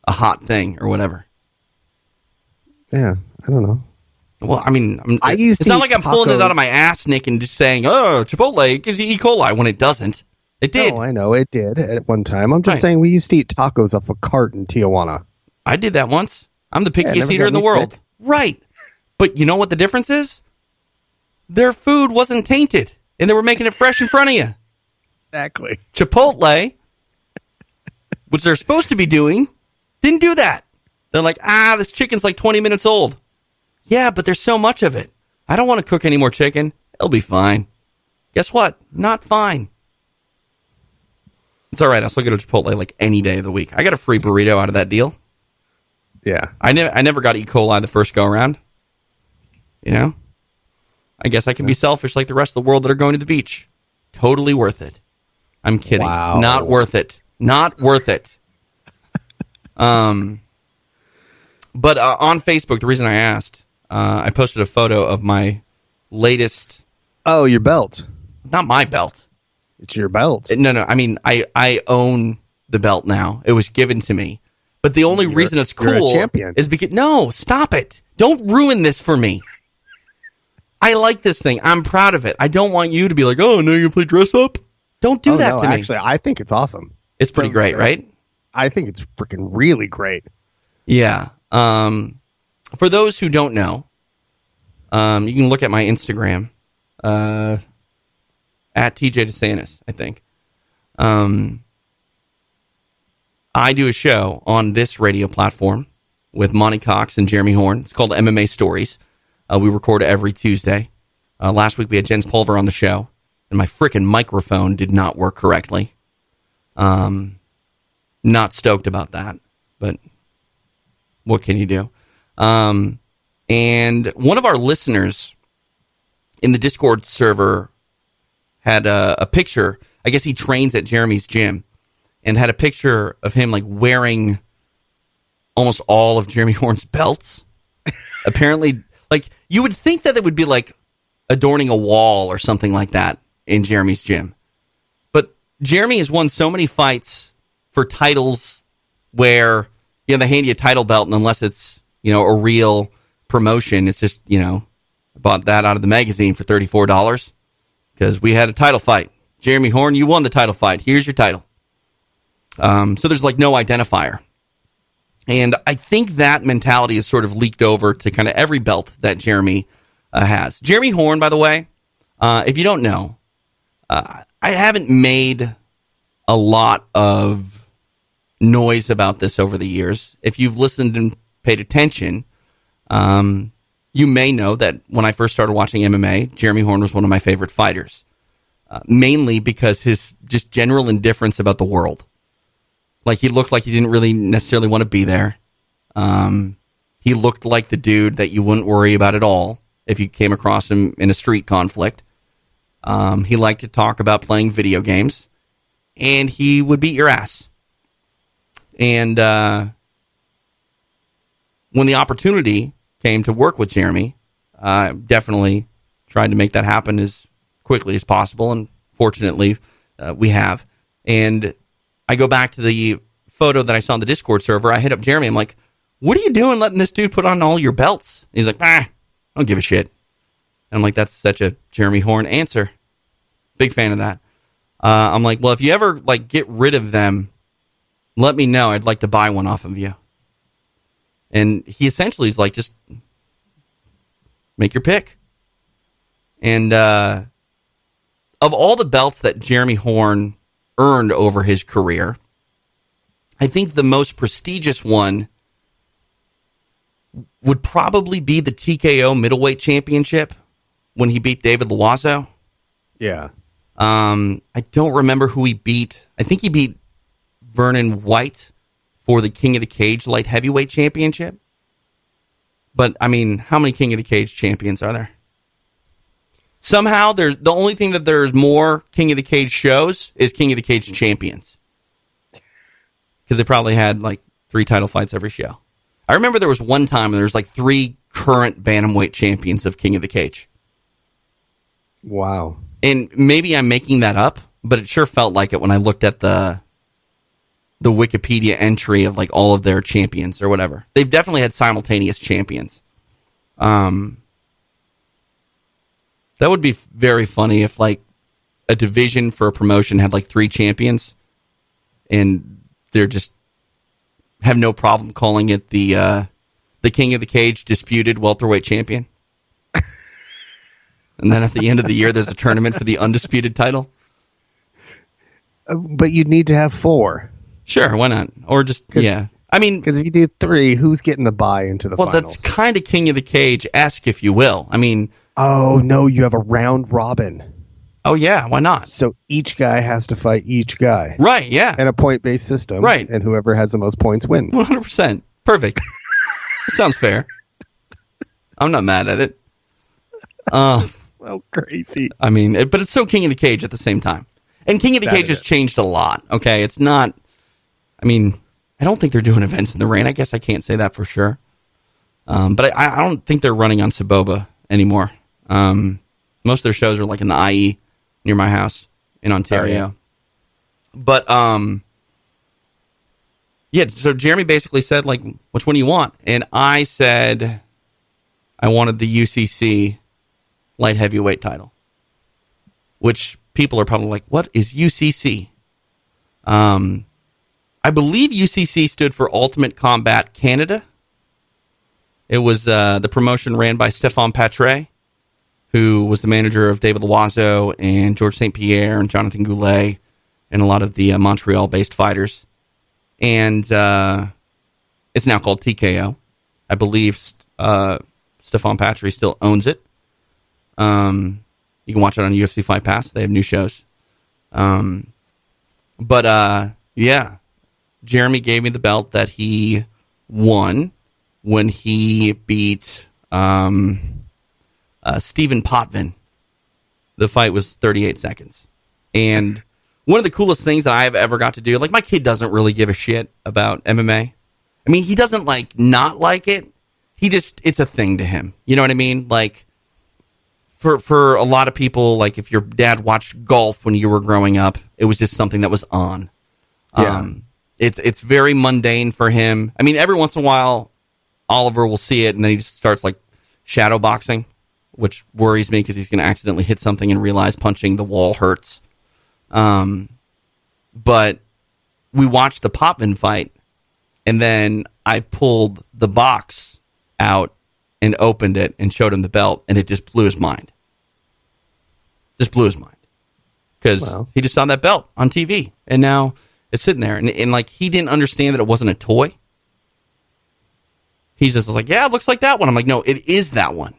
hot thing or whatever. Yeah, I don't know. Well, I mean, it's not like I'm pulling it out of my ass, Nick, and just saying, oh, Chipotle gives you E. coli when it doesn't. It did. No, I know, it did at one time. I'm just saying we used to eat tacos off a cart in Tijuana. I did that once. I'm the pickiest eater in the world. Sick. Right. But you know what the difference is? Their food wasn't tainted, and they were making it fresh in front of you. Exactly. Chipotle, which they're supposed to be doing, didn't do that. They're like, this chicken's like 20 minutes old. Yeah, but there's so much of it. I don't want to cook any more chicken. It'll be fine. Guess what? Not fine. It's all right. I'll still go to Chipotle like any day of the week. I got a free burrito out of that deal. Yeah. I never got E. coli the first go around. You know? I guess I can be selfish like the rest of the world that are going to the beach. Totally worth it. I'm kidding. Wow. Not worth it. Not worth it. But on Facebook, the reason I asked, I posted a photo of my latest... Oh, your belt. Not my belt. It's your belt. No. I mean, I own the belt now. It was given to me. But the only reason it's cool is because... No, stop it. Don't ruin this for me. I like this thing. I'm proud of it. I don't want you to be like, oh, now you play dress up? Don't do that to me. Actually, I think it's awesome. It's pretty great, right? I think it's freaking really great. Yeah. For those who don't know, you can look at my Instagram, at TJ DeSantis, I think. I do a show on this radio platform with Monty Cox and Jeremy Horn. It's called MMA Stories. We record every Tuesday. Last week we had Jens Pulver on the show, and my frickin' microphone did not work correctly. Not stoked about that, but what can you do? And one of our listeners in the Discord server had a picture. I guess he trains at Jeremy's gym, and had a picture of him like wearing almost all of Jeremy Horn's belts. Apparently, like you would think that it would be like adorning a wall or something like that in Jeremy's gym. But Jeremy has won so many fights for titles where, you know, they hand you a title belt, and unless it's, you know, a real promotion, it's just, you know, I bought that out of the magazine for $34 because we had a title fight. Jeremy Horn, you won the title fight. Here's your title. So there's like no identifier. And I think that mentality is sort of leaked over to kind of every belt that Jeremy has. Jeremy Horn, by the way, if you don't know, I haven't made a lot of noise about this over the years. If you've listened and paid attention, you may know that when I first started watching MMA, Jeremy Horn was one of my favorite fighters, mainly because his just general indifference about the world. Like, he looked like he didn't really necessarily want to be there. He looked like the dude that you wouldn't worry about at all if you came across him in a street conflict. He liked to talk about playing video games, and he would beat your ass. And when the opportunity came to work with Jeremy, I definitely tried to make that happen as quickly as possible, and fortunately, we have. And I go back to the photo that I saw on the Discord server. I hit up Jeremy. I'm like, what are you doing letting this dude put on all your belts? And he's like, I don't give a shit. And I'm like, that's such a Jeremy Horn answer. Big fan of that. I'm like, well, if you ever like get rid of them, let me know. I'd like to buy one off of you. And he essentially is like, just make your pick. And of all the belts that Jeremy Horn earned over his career, I think the most prestigious one would probably be the TKO middleweight championship when he beat David Loiseau. Yeah. I don't remember who he beat. I think he beat Vernon White for the King of the Cage light heavyweight championship. But, I mean, how many King of the Cage champions are there? Somehow, the only thing that there's more King of the Cage shows is King of the Cage champions. Because they probably had, like, 3 title fights every show. I remember there was one time when there was, like, 3 current bantamweight champions of King of the Cage. Wow. And maybe I'm making that up, but it sure felt like it when I looked at the Wikipedia entry of, like, all of their champions or whatever. They've definitely had simultaneous champions. That would be very funny if, like, a division for a promotion had, like, 3 champions, and they're just have no problem calling it the King of the Cage disputed welterweight champion. And then at the end of the year, there's a tournament for the undisputed title. But you'd need to have 4. Sure, why not? Or just, yeah. I mean, because if you do 3, who's getting the bye into the finals? Well, that's kind of King of the Cage-esque, if you will. I mean... Oh, no, you have a round robin. Oh, yeah, why not? So each guy has to fight each guy. Right, yeah. And a point-based system. Right. And whoever has the most points wins. 100%. Perfect. Sounds fair. I'm not mad at it. So crazy. I mean, but it's so King of the Cage at the same time. And King of the Cage has changed a lot, okay? It's not... I mean, I don't think they're doing events in the rain. I guess I can't say that for sure. But I don't think they're running on Saboba anymore. Most of their shows are like in the IE near my house in Ontario. Oh, yeah. But, yeah, so Jeremy basically said, like, which one do you want? And I said I wanted the UCC light heavyweight title, which people are probably like, what is UCC? I believe UCC stood for Ultimate Combat Canada. It was the promotion ran by Stéphane Patre, who was the manager of David Loiseau and Georges St. Pierre and Jonathan Goulet and a lot of the Montreal-based fighters. And it's now called TKO. I believe Stéphane Patre still owns it. You can watch it on UFC Fight Pass. They have new shows. But yeah, Jeremy gave me the belt that he won when he beat Stephen Potvin. The fight was 38 seconds. And one of the coolest things that I've ever got to do, like, my kid doesn't really give a shit about MMA. I mean, he doesn't, like, not like it. He just, it's a thing to him. You know what I mean? Like, for a lot of people, like, if your dad watched golf when you were growing up, it was just something that was on. Yeah. It's very mundane for him. I mean, every once in a while, Oliver will see it, and then he just starts, like, shadow boxing, which worries me because he's going to accidentally hit something and realize punching the wall hurts. But we watched the Potvin fight, and then I pulled the box out and opened it and showed him the belt, and it just blew his mind. Just blew his mind. Because he just saw that belt on TV, and now it's sitting there. And like, he didn't understand that it wasn't a toy. He's just like, yeah, it looks like that one. I'm like, no, it is that one.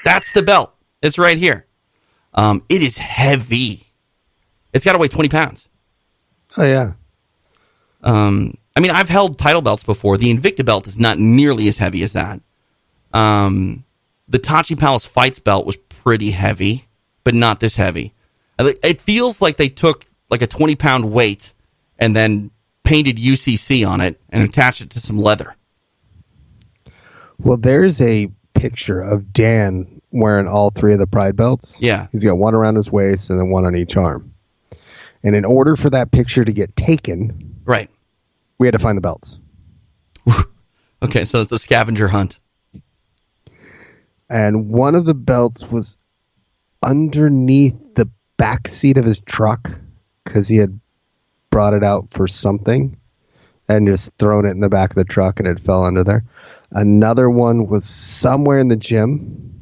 That's the belt. It's right here. It is heavy. It's got to weigh 20 pounds. Oh, yeah. I mean, I've held title belts before. The Invicta belt is not nearly as heavy as that. The Tachi Palace Fights belt was pretty heavy, but not this heavy. It feels like they took like a 20-pound weight and then painted UCC on it and attached it to some leather. Well, there's a picture of Dan wearing all three of the Pride belts. Yeah. He's got one around his waist and then one on each arm. And in order for that picture to get taken, right, we had to find the belts. Okay, so it's a scavenger hunt. And one of the belts was underneath the back seat of his truck because he had brought it out for something and just thrown it in the back of the truck and it fell under there. Another one was somewhere in the gym.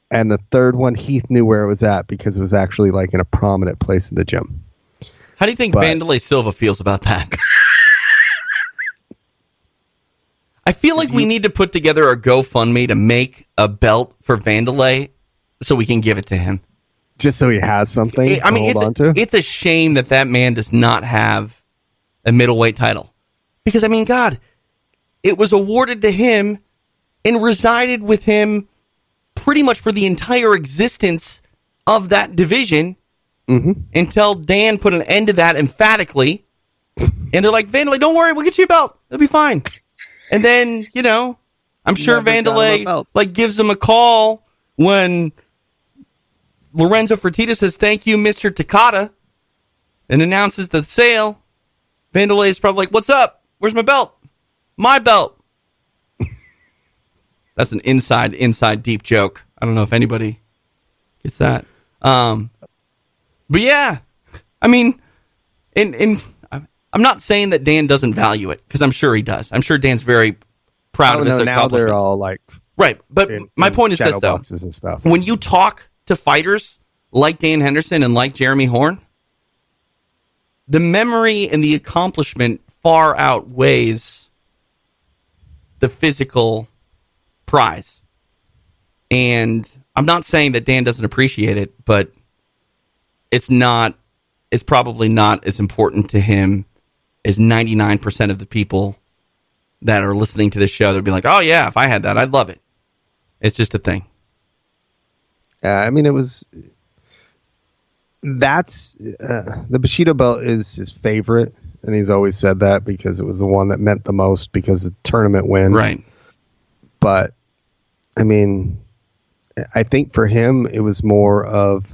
And the third one, Heath knew where it was at because it was actually like in a prominent place in the gym. How do you think Vanderlei Silva feels about that? I feel like we need to put together a GoFundMe to make a belt for Vanderlei so we can give it to him. Just so he has something to hold on to? It's a shame that man does not have a middleweight title. Because, I mean, God, it was awarded to him and resided with him pretty much for the entire existence of that division until Dan put an end to that emphatically. And they're like, Vanderlei, don't worry, we'll get you a belt. It'll be fine. And then, you know, I'm sure Vanderlei like gives him a call when Lorenzo Fertitta says, thank you, Mr. Takata, and announces the sale. Vanderlei is probably like, what's up? Where's my belt? My belt. That's an inside deep joke. I don't know if anybody gets that. But yeah, I mean, I'm not saying that Dan doesn't value it because I'm sure he does. I'm sure Dan's very proud of his accomplishments. Now they're all like right. But my point is this though: and stuff. When you talk to fighters like Dan Henderson and like Jeremy Horn, the memory and the accomplishment far outweighs the physical prize. And I'm not saying that Dan doesn't appreciate it, but it's probably not as important to him as 99% of the people that are listening to this show. They'll be like, oh yeah, if I had that, I'd love it. It's just a thing. I mean, that's the Bushido belt is his favorite. And he's always said that because it was the one that meant the most because of the tournament win. Right. But I mean, I think for him, it was more of,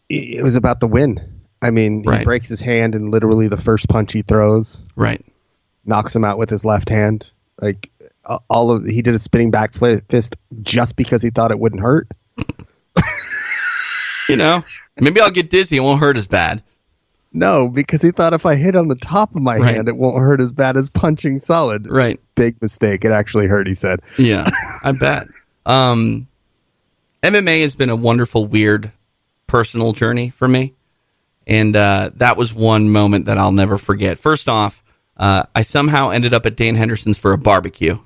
it was about the win. I mean, he breaks his hand in literally the first punch he throws. Right. Knocks him out with his left hand. Like he did a spinning back fist just because he thought it wouldn't hurt. You know, maybe I'll get dizzy. It won't hurt as bad. No, because he thought if I hit on the top of my hand, it won't hurt as bad as punching solid. Right. Big mistake. It actually hurt, he said. Yeah, I bet. MMA has been a wonderful, weird, personal journey for me. And that was one moment that I'll never forget. First off, I somehow ended up at Dan Henderson's for a barbecue.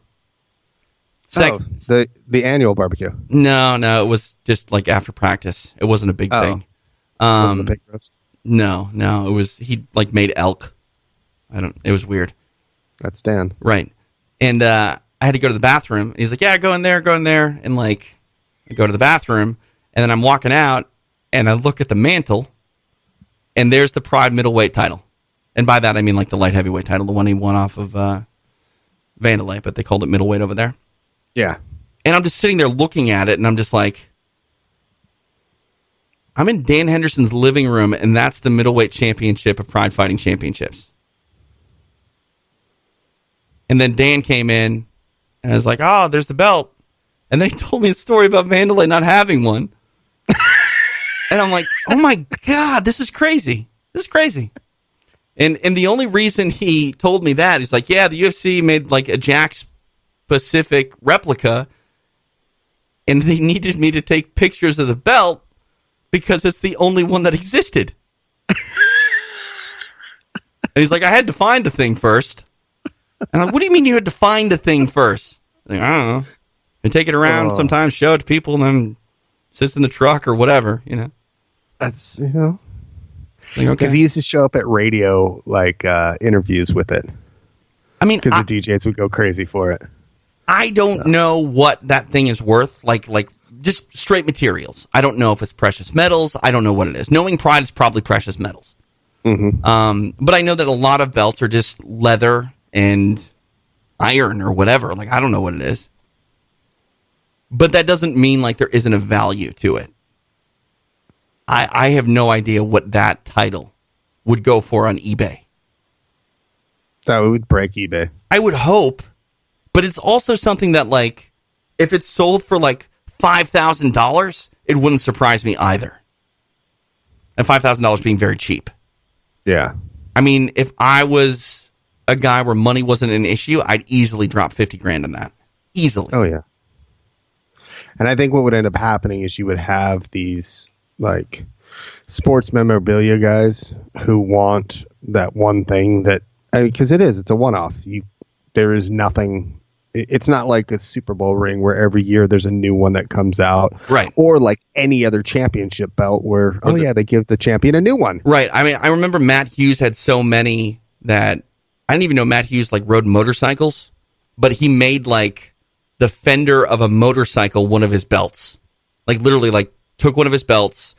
The annual barbecue. No, it was just like after practice. It wasn't a big thing. Wasn't a big roast? No, it was, he like made elk. It was weird. That's Dan. Right. And I had to go to the bathroom. And he's like, yeah, go in there. And like, I go to the bathroom and then I'm walking out and I look at the mantle and there's the Pride middleweight title. And by that, I mean like the light heavyweight title, the one he won off of Vanderlei, but they called it middleweight over there. Yeah. And I'm just sitting there looking at it and I'm just like, I'm in Dan Henderson's living room, and that's the middleweight championship of Pride Fighting Championships. And then Dan came in, and I was like, oh, there's the belt. And then he told me a story about Vanderlei not having one. And I'm like, oh, my God, this is crazy. This is crazy. And the only reason he told me that, he's like, yeah, the UFC made like a Jakks Pacific replica, and they needed me to take pictures of the belt because it's the only one that existed. And he's like, I had to find the thing first. And I'm like, what do you mean you had to find the thing first? Like, I don't know. And take it around sometimes, show it to people, and then sits in the truck or whatever, you know. That's, you know. Like, okay. Because he used to show up at radio, like, interviews with it. I mean, because the DJs would go crazy for it. I don't know what that thing is worth. Like just straight materials. I don't know if it's precious metals. I don't know what it is. Knowing Pride is probably precious metals. Mm-hmm. But I know that a lot of belts are just leather and iron or whatever. Like, I don't know what it is. But that doesn't mean like there isn't a value to it. I have no idea what that title would go for on eBay. That would break eBay. I would hope, but it's also something that, like, if it's sold for like $5,000, it wouldn't surprise me either. And $5,000 being very cheap. Yeah. I mean, if I was a guy where money wasn't an issue, I'd easily drop 50 grand on that. Easily. Oh, yeah. And I think what would end up happening is you would have these, like, sports memorabilia guys who want that one thing that, I mean, because it's a one-off. There is nothing. It's not like a Super Bowl ring where every year there's a new one that comes out, right? Or like any other championship belt where they give the champion a new one, right? I mean, I remember Matt Hughes had so many that I didn't even know Matt Hughes like rode motorcycles, but he made like the fender of a motorcycle one of his belts, like literally like took one of his belts,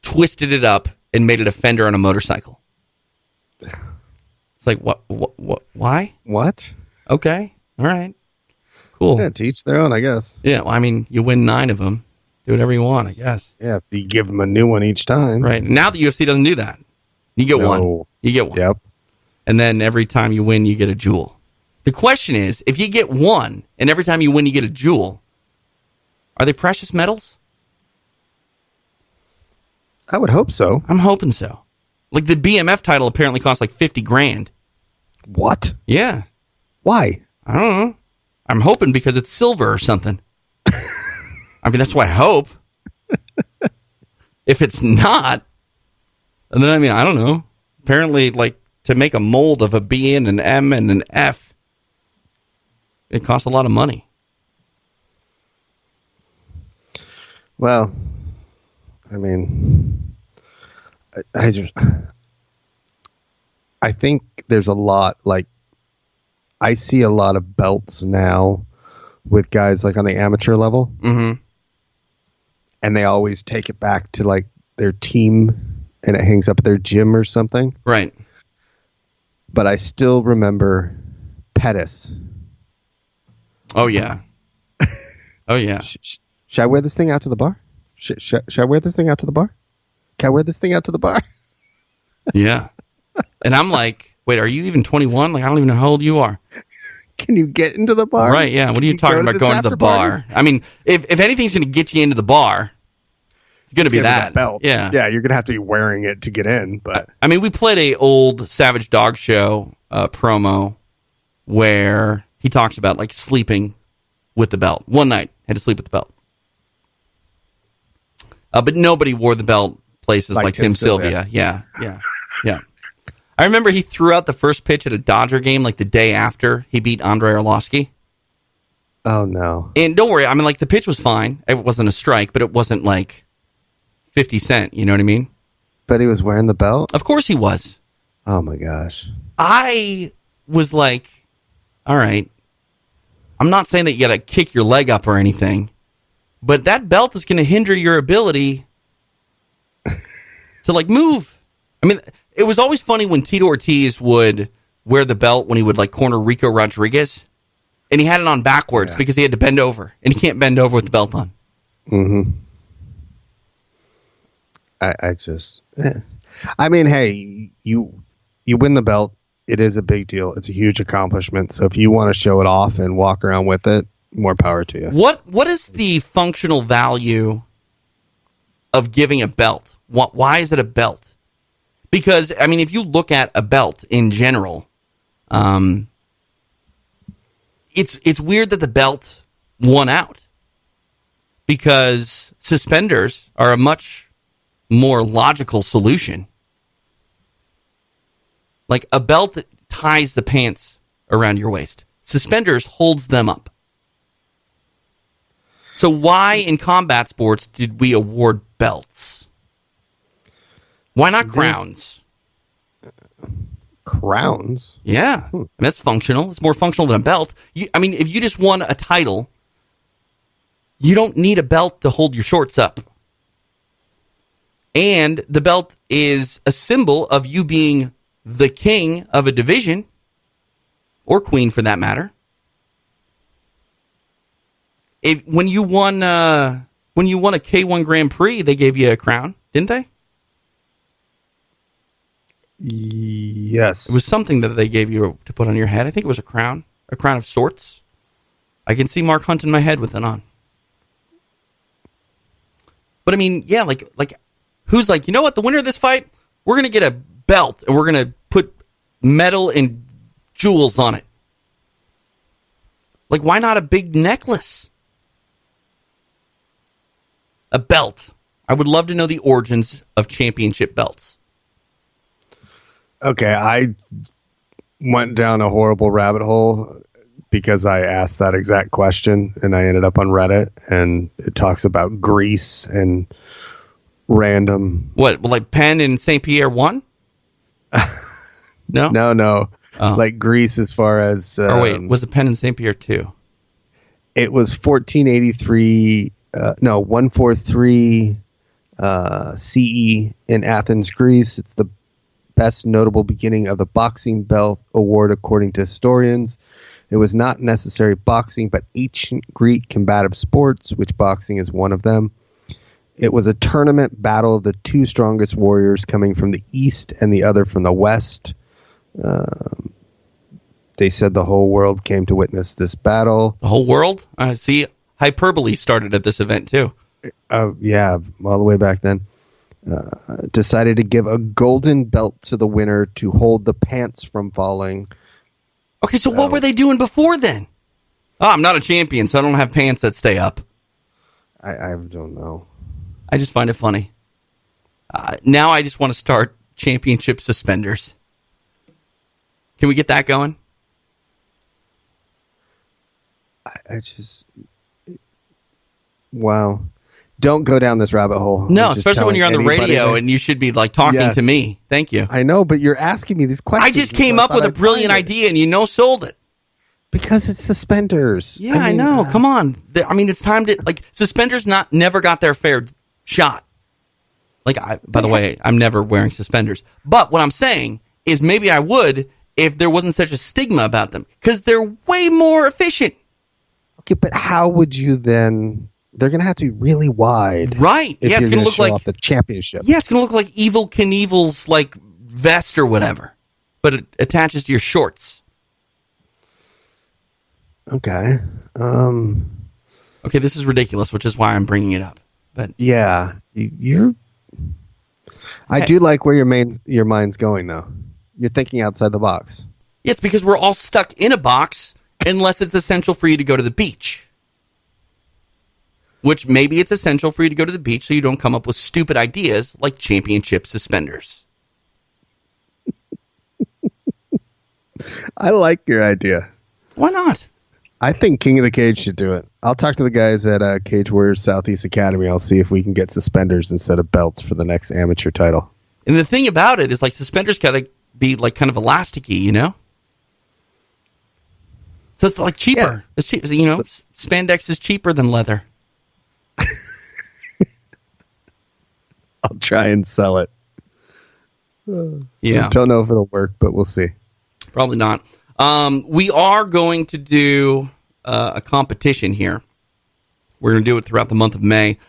twisted it up, and made it a fender on a motorcycle. It's like, what, why? What? Okay. All right. Cool. Yeah, to each their own, I guess. Yeah, well, I mean, you win 9 of them. Do whatever you want, I guess. Yeah, if you give them a new one each time. Right. Now the UFC doesn't do that. You get one. You get one. Yep. And then every time you win, you get a jewel. The question is, if you get one, and every time you win, you get a jewel, are they precious metals? I would hope so. I'm hoping so. Like the BMF title apparently costs like 50 grand. What? Yeah. Why? I don't know. I'm hoping because it's silver or something. I mean, that's what I hope. If it's not, and then, I mean, I don't know. Apparently, like, to make a mold of a B and an M and an F, it costs a lot of money. Well, I mean, I think there's a lot, like, I see a lot of belts now with guys like on the amateur level. Mm-hmm. And they always take it back to like their team and it hangs up at their gym or something. Right. But I still remember Pettis. Oh, yeah. Oh, yeah. Should I wear this thing out to the bar? Should I wear this thing out to the bar? Can I wear this thing out to the bar? Yeah. And I'm like, wait, are you even 21? Like, I don't even know how old you are. Can you get into the bar? Right, yeah. What are you talking about going to the bar? I mean, if anything's going to get you into the bar, it's going to be that belt. Yeah. Yeah, you're going to have to be wearing it to get in. But I mean, we played a old Savage Dog Show promo where he talks about like sleeping with the belt. One night, had to sleep with the belt. But nobody wore the belt places like Tim Sylvia. Yeah. I remember he threw out the first pitch at a Dodger game like the day after he beat Andrei Arlovsky. Oh, no. And don't worry, I mean, like, the pitch was fine. It wasn't a strike, but it wasn't like 50 Cent, you know what I mean? But he was wearing the belt? Of course he was. Oh, my gosh. I was like, all right, I'm not saying that you got to kick your leg up or anything, but that belt is going to hinder your ability to, like, move. I mean, it was always funny when Tito Ortiz would wear the belt when he would, like, corner Rico Rodriguez, and he had it on backwards because he had to bend over, and he can't bend over with the belt on. Mm-hmm. I just... I mean, hey, you win the belt. It is a big deal. It's a huge accomplishment. So if you want to show it off and walk around with it, more power to you. What is the functional value of giving a belt? Why is it a belt? Because, I mean, if you look at a belt in general, it's weird that the belt won out. Because suspenders are a much more logical solution. Like, a belt that ties the pants around your waist. Suspenders holds them up. So why in combat sports did we award belts? Why not crowns? Crowns? Yeah. I mean, that's functional. It's more functional than a belt. If you just won a title, you don't need a belt to hold your shorts up. And the belt is a symbol of you being the king of a division, or queen for that matter. When you won a K1 Grand Prix, they gave you a crown, didn't they? Yes. It was something that they gave you to put on your head. I think it was a crown of sorts. I can see Mark Hunt in my head with it on. But I mean, yeah, like who's like, you know what? The winner of this fight, we're going to get a belt and we're going to put metal and jewels on it. Like, why not a big necklace? A belt. I would love to know the origins of championship belts. Okay, I went down a horrible rabbit hole because I asked that exact question, and I ended up on Reddit, and it talks about Greece and random... What, like Penn and St. Pierre won? No? No. Oh. Like Greece as far as... was it Penn and St. Pierre too? It was 1483... 143 CE in Athens, Greece. It's the best notable beginning of the boxing belt award according to historians. It was not necessary boxing, but ancient Greek combative sports, which boxing is one of them. It was a tournament battle of the two strongest warriors coming from the east and the other from the west. They said the whole world came to witness this battle. The whole world? See, hyperbole started at this event too. Yeah, all the way back then. Decided to give a golden belt to the winner to hold the pants from falling. Okay, so what were they doing before then? Oh, I'm not a champion, so I don't have pants that stay up. I don't know. I just find it funny. Now I just want to start championship suspenders. Can we get that going? Wow. Don't go down this rabbit hole. No, especially when you're on the radio and you should be like talking to me. Thank you. I know, but you're asking me these questions. I just came up with a brilliant idea and sold it. Because it's suspenders. Yeah, I know. Come on. It's time to, suspenders never got their fair shot. By the way, I'm never wearing suspenders. But what I'm saying is maybe I would if there wasn't such a stigma about them. Because they're way more efficient. Okay, but how would you then... They're going to have to be really wide. Right. If yeah, it's going to look like the championship. Yeah, it's going to look like Evel Knievel's vest or whatever. But it attaches to your shorts. Okay. Okay, this is ridiculous, which is why I'm bringing it up. But yeah, I do like where your mind's going though. You're thinking outside the box. Yeah, it's because we're all stuck in a box unless it's essential for you to go to the beach. Which maybe it's essential for you to go to the beach so you don't come up with stupid ideas like championship suspenders. I like your idea. Why not? I think King of the Cage should do it. I'll talk to the guys at Cage Warriors Southeast Academy. I'll see if we can get suspenders instead of belts for the next amateur title. And the thing about it is suspenders gotta be kind of elasticy, you know? So it's cheaper. Yeah. It's cheap. Spandex is cheaper than leather. I'll try and sell it. Yeah. I don't know if it'll work, but we'll see. Probably not. We are going to do a competition here. We're going to do it throughout the month of May.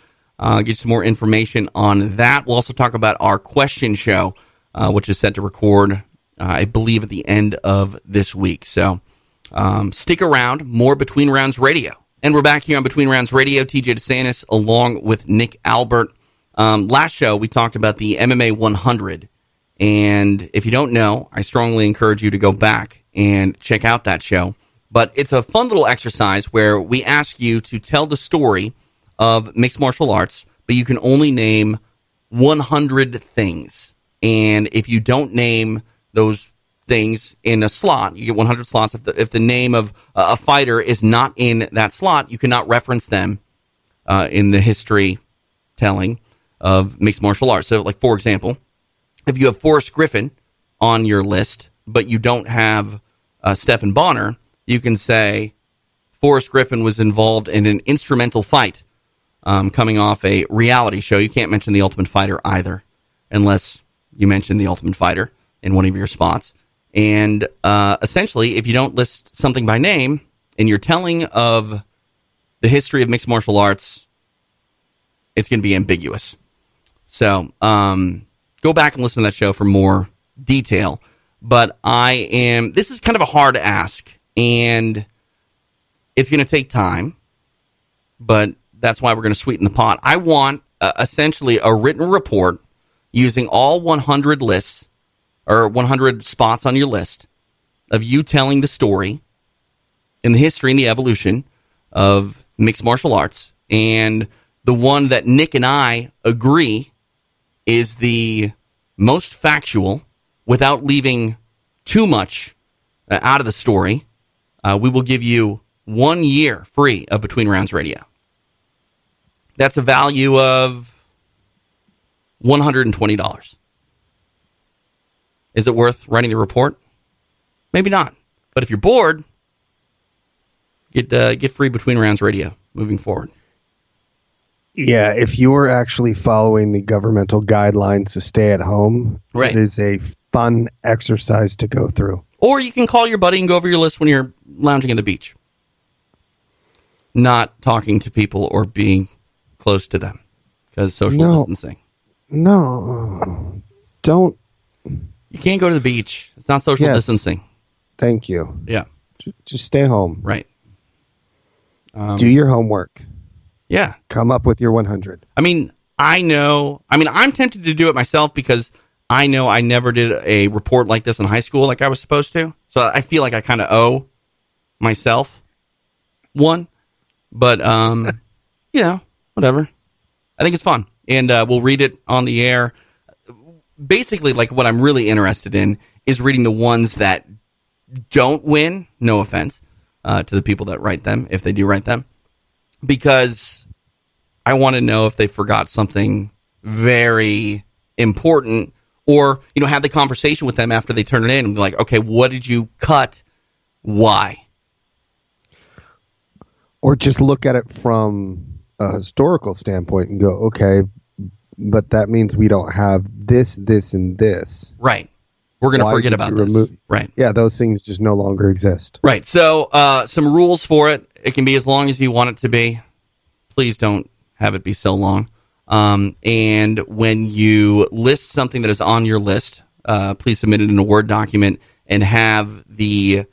Get you some more information on that. We'll also talk about our question show, which is set to record, I believe, at the end of this week. So stick around. More Between Rounds Radio. And we're back here on Between Rounds Radio. TJ DeSantis along with Nick Albert. Last show, we talked about the MMA 100. And if you don't know, I strongly encourage you to go back and check out that show. But it's a fun little exercise where we ask you to tell the story of mixed martial arts, but you can only name 100 things. And if you don't name those things in a slot, you get 100 slots. If the name of a fighter is not in that slot, you cannot reference them in the history telling of mixed martial arts. So, for example, if you have Forrest Griffin on your list, but you don't have Stephan Bonnar, you can say Forrest Griffin was involved in an instrumental fight coming off a reality show. You can't mention The Ultimate Fighter either, unless you mention The Ultimate Fighter in one of your spots. And essentially, if you don't list something by name and you're telling of the history of mixed martial arts, it's going to be ambiguous. So go back and listen to that show for more detail. But this is kind of a hard ask, and it's going to take time, but that's why we're going to sweeten the pot. I want essentially a written report using all 100 lists or 100 spots on your list of you telling the story in the history and the evolution of mixed martial arts. And the one that Nick and I agree is the most factual without leaving too much out of the story. We will give you 1 year free of Between Rounds Radio. That's a value of $120. Is it worth writing the report? Maybe not. But if you're bored, get free Between Rounds Radio moving forward. Yeah, if you're actually following the governmental guidelines to stay at home, right, it is a fun exercise to go through. Or you can call your buddy and go over your list when you're lounging at the beach. Not talking to people or being close to them because social distancing. No, don't. You can't go to the beach. It's not social distancing. Thank you. Yeah. Just stay home. Right. Do your homework. Yeah. Come up with your 100. I'm tempted to do it myself because I know I never did a report like this in high school like I was supposed to. So I feel like I kind of owe myself one. But, whatever. I think it's fun. And we'll read it on the air. Basically, like what I'm really interested in is reading the ones that don't win. No offense to the people that write them, if they do write them. Because I want to know if they forgot something very important or, have the conversation with them after they turn it in and be like, okay, what did you cut? Why? Or just look at it from a historical standpoint and go, okay, but that means we don't have this, and this. Right. We're going to forget about this. Right. Yeah, those things just no longer exist. Right. So some rules for it. It can be as long as you want it to be. Please don't have it be so long. And when you list something that is on your list, please submit it in a Word document and have the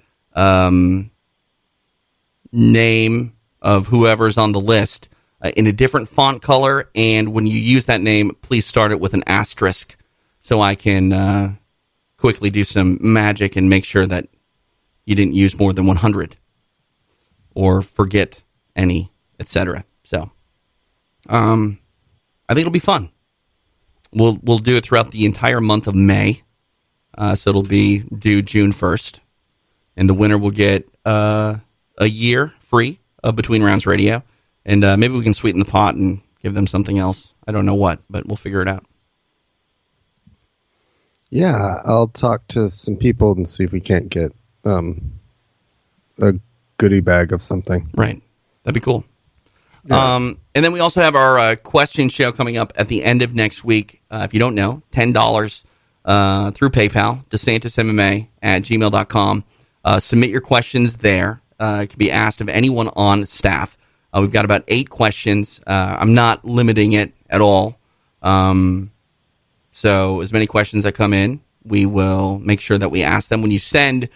name of whoever's on the list in a different font color. And when you use that name, please start it with an asterisk so I can quickly do some magic and make sure that you didn't use more than 100 or forget any, etc. So, I think it'll be fun. We'll do it throughout the entire month of May. So it'll be due June 1st. And the winner will get a year free of Between Rounds Radio. And maybe we can sweeten the pot and give them something else. I don't know what, but we'll figure it out. Yeah, I'll talk to some people and see if we can't get a goodie bag of something. Right. That'd be cool. Yeah. And then we also have our question show coming up at the end of next week. If you don't know, $10 through PayPal, DeSantisMMA@gmail.com. Submit your questions there. It can be asked of anyone on staff. We've got about 8 questions. I'm not limiting it at all. So as many questions that come in, we will make sure that we ask them. When you send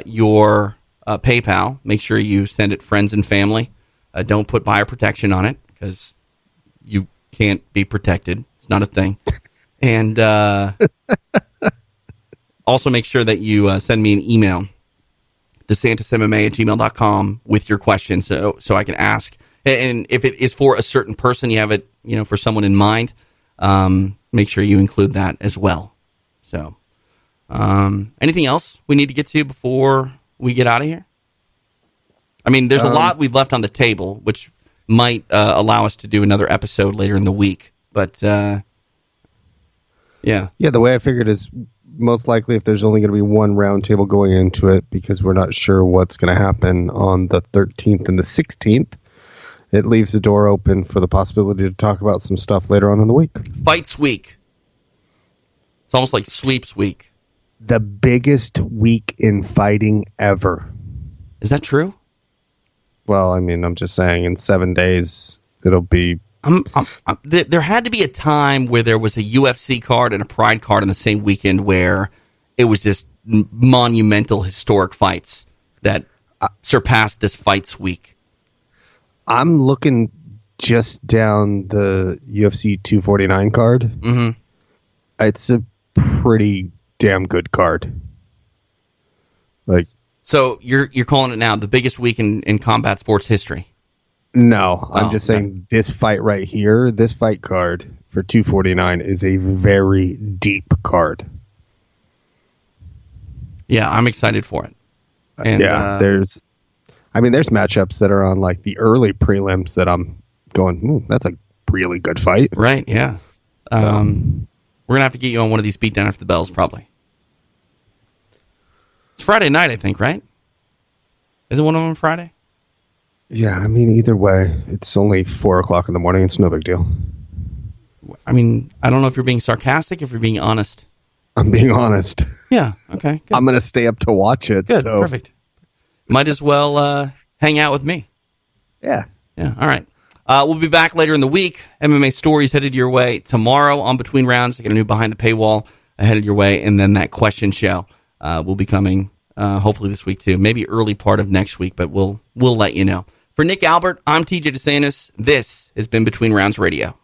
your PayPal, make sure you send it friends and family. Don't put buyer protection on it because you can't be protected. It's not a thing. And also make sure that you send me an email, DeSantisMMA@gmail.com, with your question so I can ask. And if it is for a certain person, you have it, for someone in mind, make sure you include that as well. So, anything else we need to get to before we get out of here? I mean, there's a lot we've left on the table, which might allow us to do another episode later in the week. But Yeah. Yeah, the way I figured is most likely if there's only going to be one round table going into it because we're not sure what's going to happen on the 13th and the 16th, it leaves the door open for the possibility to talk about some stuff later on in the week. Fights week. It's almost like sweeps week. The biggest week in fighting ever. Is that true? Well, I mean, I'm just saying in 7 days, it'll be... There had to be a time where there was a UFC card and a Pride card on the same weekend where it was just monumental, historic fights that surpassed this fights week. I'm looking just down the UFC 249 card. Mm-hmm. It's a pretty damn good card. Like, so you're calling it now the biggest week in combat sports history? No, I'm just saying this fight right here, this fight card for 249 is a very deep card. Yeah, I'm excited for it. And, there's matchups that are on like the early prelims that I'm going, that's a really good fight. Right, yeah. We're going to have to get you on one of these beatdown after the bells, probably. It's Friday night, I think, right? Is it one of them Friday? Yeah, I mean, either way, it's only 4 o'clock in the morning. It's no big deal. I mean, I don't know if you're being sarcastic, if you're being honest. I'm being honest. Yeah, okay. Good. I'm going to stay up to watch it. Good, so. Perfect. Might as well hang out with me. Yeah. Yeah, all right. We'll be back later in the week. MMA stories headed your way tomorrow on Between Rounds. I got a new Behind the Paywall headed your way, and then that question show will be coming hopefully this week too. Maybe early part of next week, but we'll let you know. For Nick Albert, I'm TJ DeSantis. This has been Between Rounds Radio.